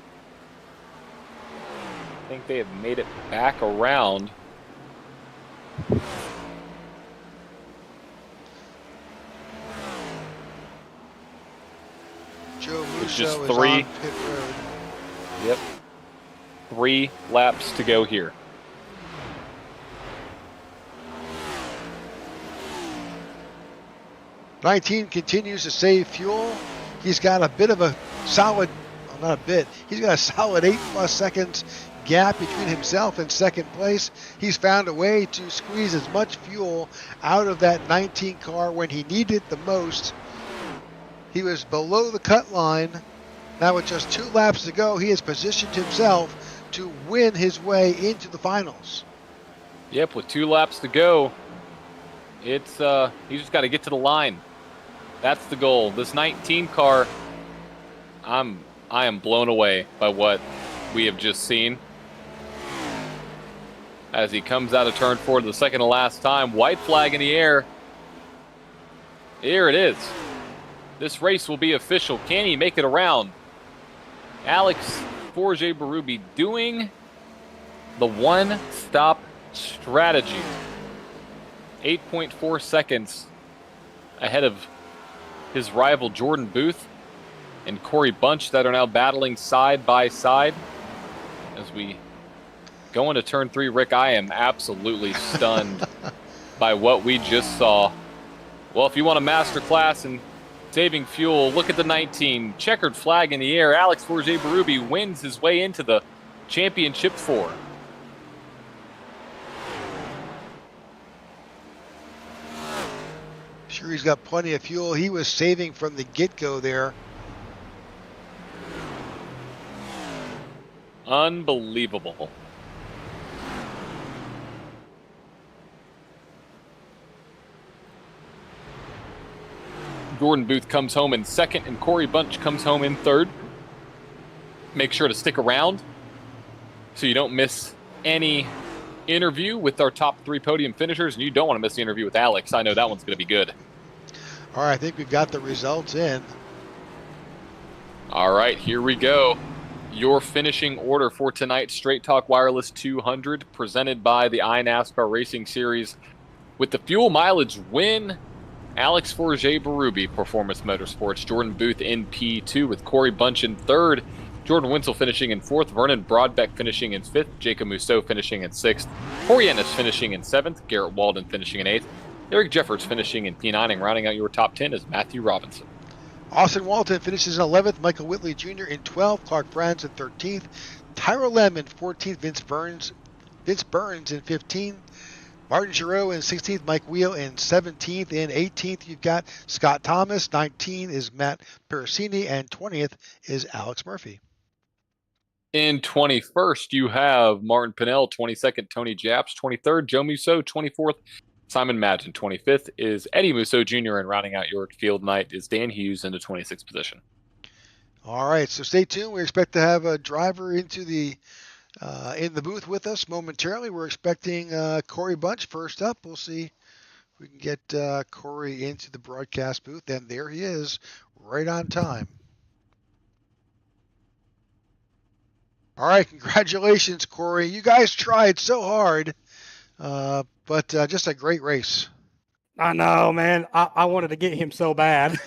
I think they have made it back around. Joe It's Musso just is 3. on pit road. Yep. 3 laps to go here. '19 continues to save fuel. He's got a bit of a solid, well, not a bit, he's got a solid 8+ seconds gap between himself and second place. He's found a way to squeeze as much fuel out of that 19 car when he needed it the most. He was below the cut line. Now with just 2 laps to go, he has positioned himself to win his way into the finals. Yep, with 2 laps to go, it's he's just got to get to the line. That's the goal. This 19 car, I am blown away by what we have just seen. As he comes out of turn 4 to the second to last time, white flag in the air. Here it is. This race will be official. Can he make it around? Alex Forge Berube doing the one-stop strategy. 8.4 seconds ahead of his rival Jordan Booth and Corey Bunch that are now battling side by side. As we go into turn 3, Rick, I am absolutely stunned by what we just saw. Well, if you want a master class in saving fuel, look at the 19. Checkered flag in the air. Alex Forget-Berube wins his way into the championship 4. Sure, he's got plenty of fuel. He was saving from the get-go there. Unbelievable. Jordan Booth comes home in second, and Corey Bunch comes home in third. Make sure to stick around so you don't miss any interview with our top 3 podium finishers, and you don't want to miss the interview with Alex. I know that one's going to be good. All right, I think we've got the results in. All right, here we go. Your finishing order for tonight's Straight Talk Wireless 200, presented by the iNASCAR Racing Series. With the fuel mileage win, Alex Forget-Berube, Performance Motorsports. Jordan Booth in P2 with Corey Bunch in third. Jordan Winsel finishing in fourth. Vernon Brodbeck finishing in fifth. Jacob Mousseau finishing in sixth. Corey Ennis finishing in seventh. Garrett Walden finishing in eighth. Eric Jeffords finishing in P9, and rounding out your top 10 is Matthew Robinson. Austin Walton finishes in 11th. Michael Whitley Jr. in 12th. Clark Franz in 13th. Tyra Lem in 14th. Vince Burns in 15th. Martin Giroux in 16th, Mike Wheel in 17th. In 18th, you've got Scott Thomas. 19 is Matt Pericini, and 20th is Alex Murphy. In 21st, you have Martin Pinnell. 22nd, Tony Japs. 23rd, Joe Musso. 24th, Simon Madden. 25th is Eddie Musso Jr., and rounding out your field night is Dan Hughes in the 26th position. All right, so stay tuned. We expect to have a driver into the in the booth with us momentarily. We're expecting Corey Bunch first up. We'll see if we can get Corey into the broadcast booth, and there he is, right on time. All right, congratulations, Corey. You guys tried so hard, but just a great race. I know, man. I wanted to get him so bad.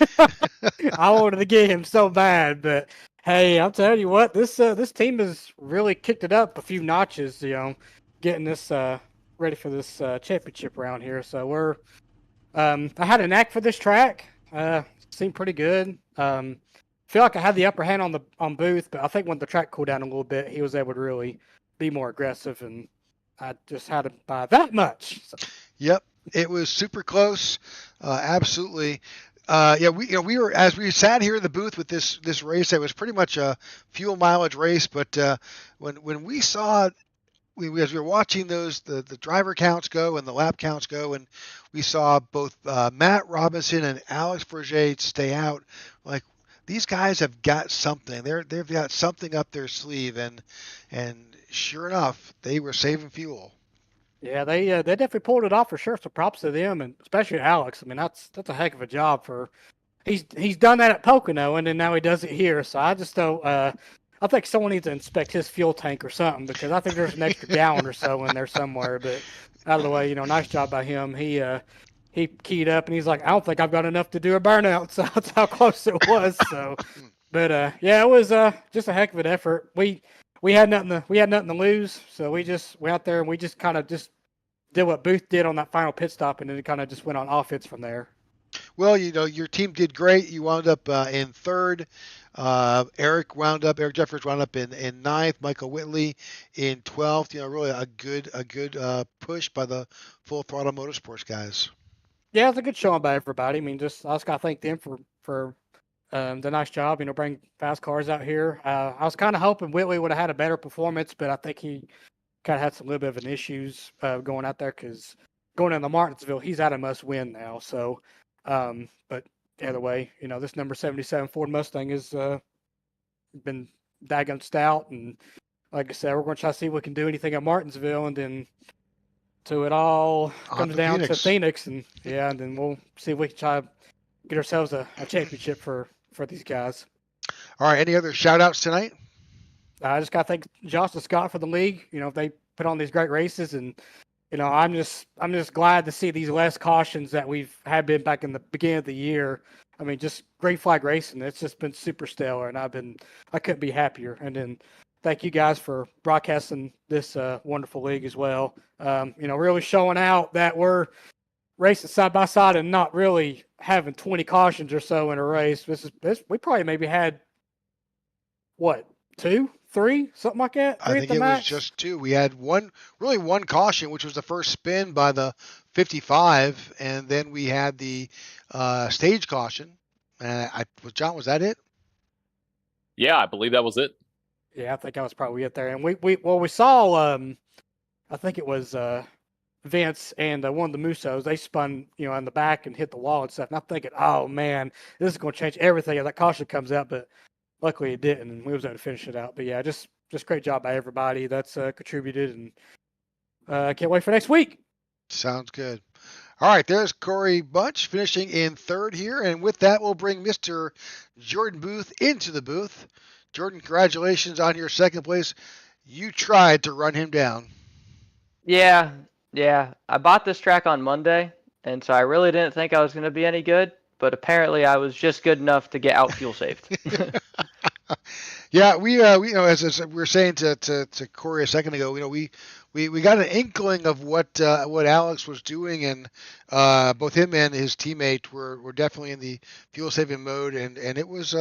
I wanted to get him so bad, but hey, I'll tell you what, this team has really kicked it up a few notches, getting this ready for this championship round here. So we're I had a knack for this track. Seemed pretty good. Feel like I had the upper hand on Booth, but I think when the track cooled down a little bit, he was able to really be more aggressive, and I just had him by that much. So. Yep, it was super close. Absolutely. We were, as we sat here in the booth with this race, it was pretty much a fuel mileage race. But when we saw, as we were watching the driver counts go and the lap counts go, and we saw both Matt Robinson and Alex Forget stay out, like, these guys have got something. They've got something up their sleeve, and sure enough, they were saving fuel. Yeah, they definitely pulled it off for sure. So props to them, and especially Alex. I mean, that's a heck of a job for. He's done that at Pocono, and then now he does it here. So I just don't. I think someone needs to inspect his fuel tank or something, because I think there's an extra gallon or so in there somewhere. But out of the way, nice job by him. He keyed up, and he's like, I don't think I've got enough to do a burnout. So that's how close it was. So, but yeah, it was just a heck of an effort. We had nothing to lose, so we just went out there and we just kind of just did what Booth did on that final pit stop, and then it kind of just went on offense from there. Well, your team did great. You wound up in third. Eric Jeffords wound up in ninth. Michael Whitley in 12th. Really a good push by the Full Throttle Motorsports guys. Yeah, it's a good showing by everybody. I mean, I just got to thank them for the nice job. Bring fast cars out here. I was kind of hoping Whitley would have had a better performance, but I think he kind of had some little bit of an issues going out there, because going into Martinsville, he's at a must-win now. So, but either way, this number 77 Ford Mustang has been daggone stout, and like I said, we're going to try to see if we can do anything at Martinsville, and then to it all comes down to Phoenix, and then we'll see if we can try to get ourselves a championship for these guys. All right, any other shout-outs tonight? I just got to thank Josh and Scott for the league. They put on these great races, and I'm just glad to see these less cautions that we've had been back in the beginning of the year. I mean, just great flag racing. It's just been super stellar, and I couldn't be happier. And then thank you guys for broadcasting this wonderful league as well. Really showing out that we're racing side by side and not really having 20 cautions or so in a race. We probably maybe had what, 2, 3, something like that, I 3 at think the it was max. just two. We had one caution, which was the first spin by the 55, and then we had the stage caution. John, was that it? Yeah, I believe that was it. Yeah, I think that was probably it there. And we saw I think it was Vince and one of the Musos. They spun on the back and hit the wall and stuff. And I'm thinking, oh man, this is going to change everything if that caution comes out. But luckily it didn't, and we was able to finish it out. But yeah, just great job by everybody that's contributed, and I can't wait for next week. Sounds good. All right, there's Corey Bunch finishing in third here, and with that, we'll bring Mr. Jordan Booth into the booth. Jordan, congratulations on your second place. You tried to run him down. Yeah. I bought this track on Monday, and so I really didn't think I was going to be any good, but apparently I was just good enough to get out fuel saved. Yeah, we as we were saying to Corey a second ago, we got an inkling of what Alex was doing, and both him and his teammate were definitely in the fuel saving mode, and it was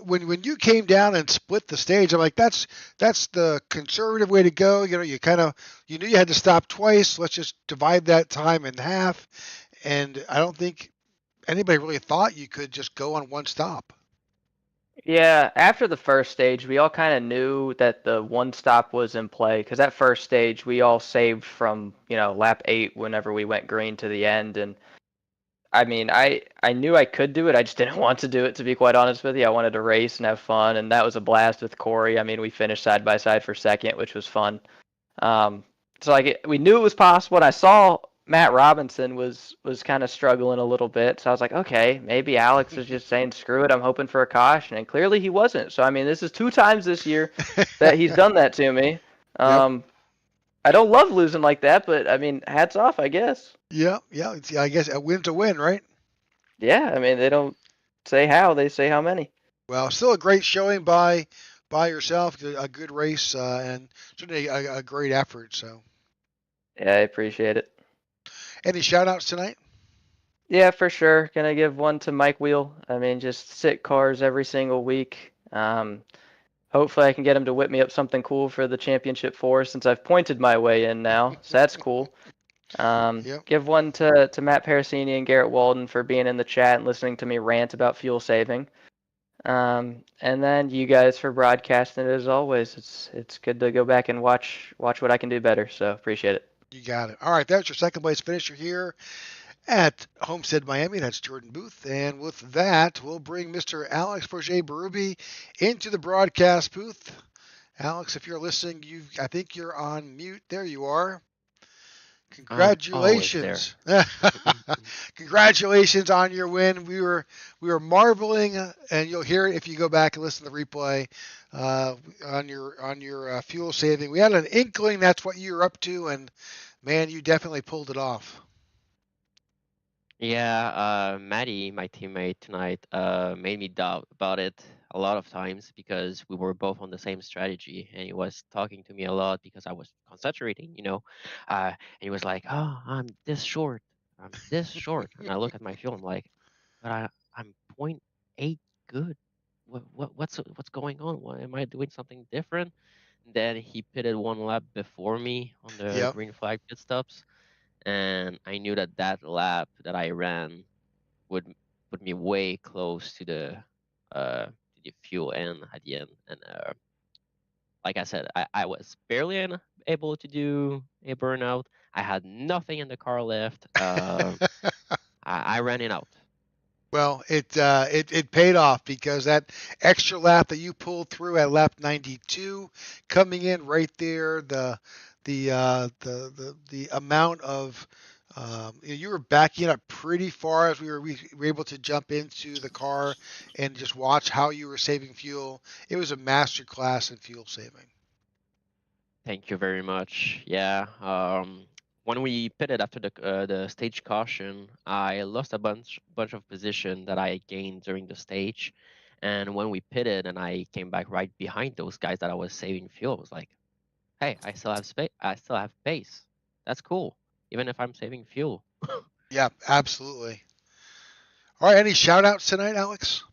when you came down and split the stage, I'm like, that's the conservative way to go. You knew you had to stop twice. Let's just divide that time in half, and I don't think anybody really thought you could just go on one stop. Yeah, after the first stage, we all kind of knew that the one stop was in play, because that first stage we all saved from, lap 8 whenever we went green to the end. And I mean, I knew I could do it. I just didn't want to do it, to be quite honest with you. I wanted to race and have fun, and that was a blast with Corey. I mean, we finished side by side for second, which was fun. So we knew it was possible, and I saw Matt Robinson was kind of struggling a little bit. So I was like, okay, maybe Alex is just saying, screw it, I'm hoping for a caution. And clearly he wasn't. So, I mean, this is 2 times this year that he's done that to me. Yep. I don't love losing like that, but, I mean, hats off, I guess. Yeah. I guess a win's a win, right? Yeah, I mean, they don't say how, they say how many. Well, still a great showing by yourself, a good race, and certainly a great effort. So, Yeah, I appreciate it. any shout outs tonight? Yeah, for sure. Gonna give one to Mike Wheel. I mean, just sit cars every single week. Hopefully I can get him to whip me up something cool for the championship 4, since I've pointed my way in now. So that's cool. Yep. Give one to Matt Parasini and Garrett Walden for being in the chat and listening to me rant about fuel saving. And then you guys for broadcasting it as always. It's good to go back and watch what I can do better. So appreciate it. You got it. All right, that's your second place finisher here at Homestead-Miami. That's Jordan Booth. And with that, we'll bring Mr. Alex Forget-Berube into the broadcast booth. Alex, if you're listening, I think you're on mute. There you are. Congratulations. Congratulations on your win. We were marveling, and you'll hear it if you go back and listen to the replay on your fuel saving. We had an inkling that's what you were up to, and man, you definitely pulled it off. Yeah, Maddie, my teammate tonight, made me doubt about it a lot of times because we were both on the same strategy, and he was talking to me a lot because I was concentrating, and he was like, "Oh, I'm this short, and I look at my fuel, I'm like, "But I'm 0.8 good. What's going on? Why am I doing something different?" And then he pitted 1 lap before me on the Yep. green flag pit stops. And I knew that lap that I ran would put me way close to the fuel end at the end. And like I said, I was barely able to do a burnout. I had nothing in the car left. I ran it out. Well, it paid off because that extra lap that you pulled through at lap 92, coming in right there, the amount of you were backing up pretty far as we were able to jump into the car and just watch how you were saving fuel. It was a master class in fuel saving. Thank you very much. Yeah. When we pitted after the stage caution, I lost a bunch of position that I gained during the stage, and when we pitted and I came back right behind those guys that I was saving fuel, I was like, "Hey, I still have space. I still have pace. That's cool." even if I'm saving fuel. Yeah, absolutely. All right, any shout outs tonight, Alex?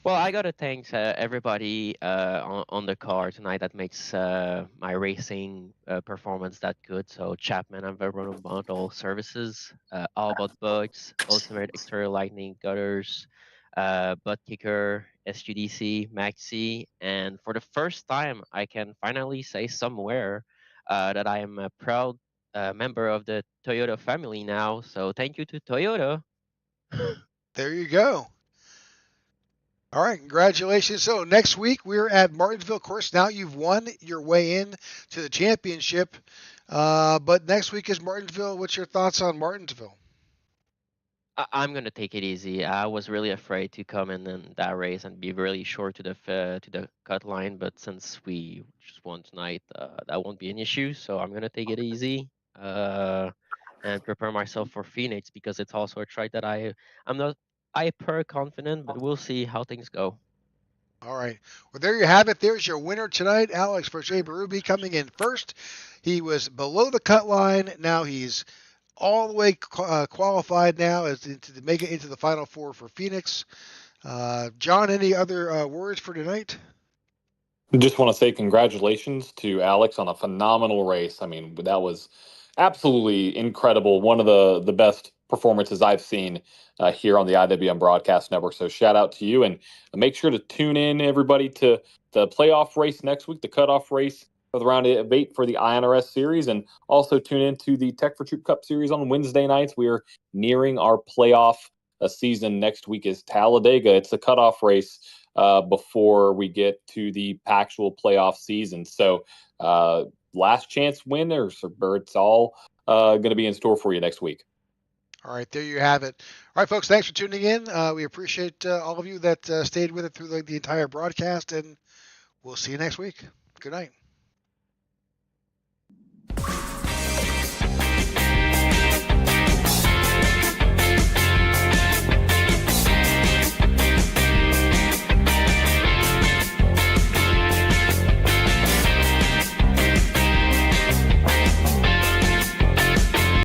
Well, I gotta thank everybody on the car tonight that makes my racing performance that good. So Chapman Environmental Services, All About Bugs, Ultimate Exterior Lightning Gutters, Butt Kicker, SGDC, Maxi, and for the first time, I can finally say somewhere that I am a proud member of the Toyota family now. So thank you to Toyota. There you go. All right, congratulations. So next week we're at Martinsville. Of course, now you've won your way in to the championship. But next week is Martinsville. What's your thoughts on Martinsville? I'm gonna take it easy. I was really afraid to come in that race and be really short to the cut line, but since we just won tonight, that won't be an issue. So I'm gonna take it easy and prepare myself for Phoenix because it's also a track that I'm not hyper confident, but we'll see how things go. All right. Well, there you have it. There's your winner tonight, Alex Berrubi coming in first. He was below the cut line. Now he's all the way qualified now as to make it into the final four for Phoenix. John, any other words for tonight? Just want to say congratulations to Alex on a phenomenal race. I mean, that was absolutely incredible. One of the best performances I've seen here on the IWM Broadcast Network. So shout out to you, and make sure to tune in, everybody, to the playoff race next week, the cutoff race for the round of 8 for the iNRS series, and also tune into the Tech for Troop Cup series on Wednesday nights. We are nearing our playoff season. Next week is Talladega. It's the cutoff race before we get to the actual playoff season. So last chance winners, or it's all going to be in store for you next week. All right, there you have it. All right, folks, thanks for tuning in. We appreciate all of you that stayed with it through the entire broadcast, and we'll see you next week. Good night.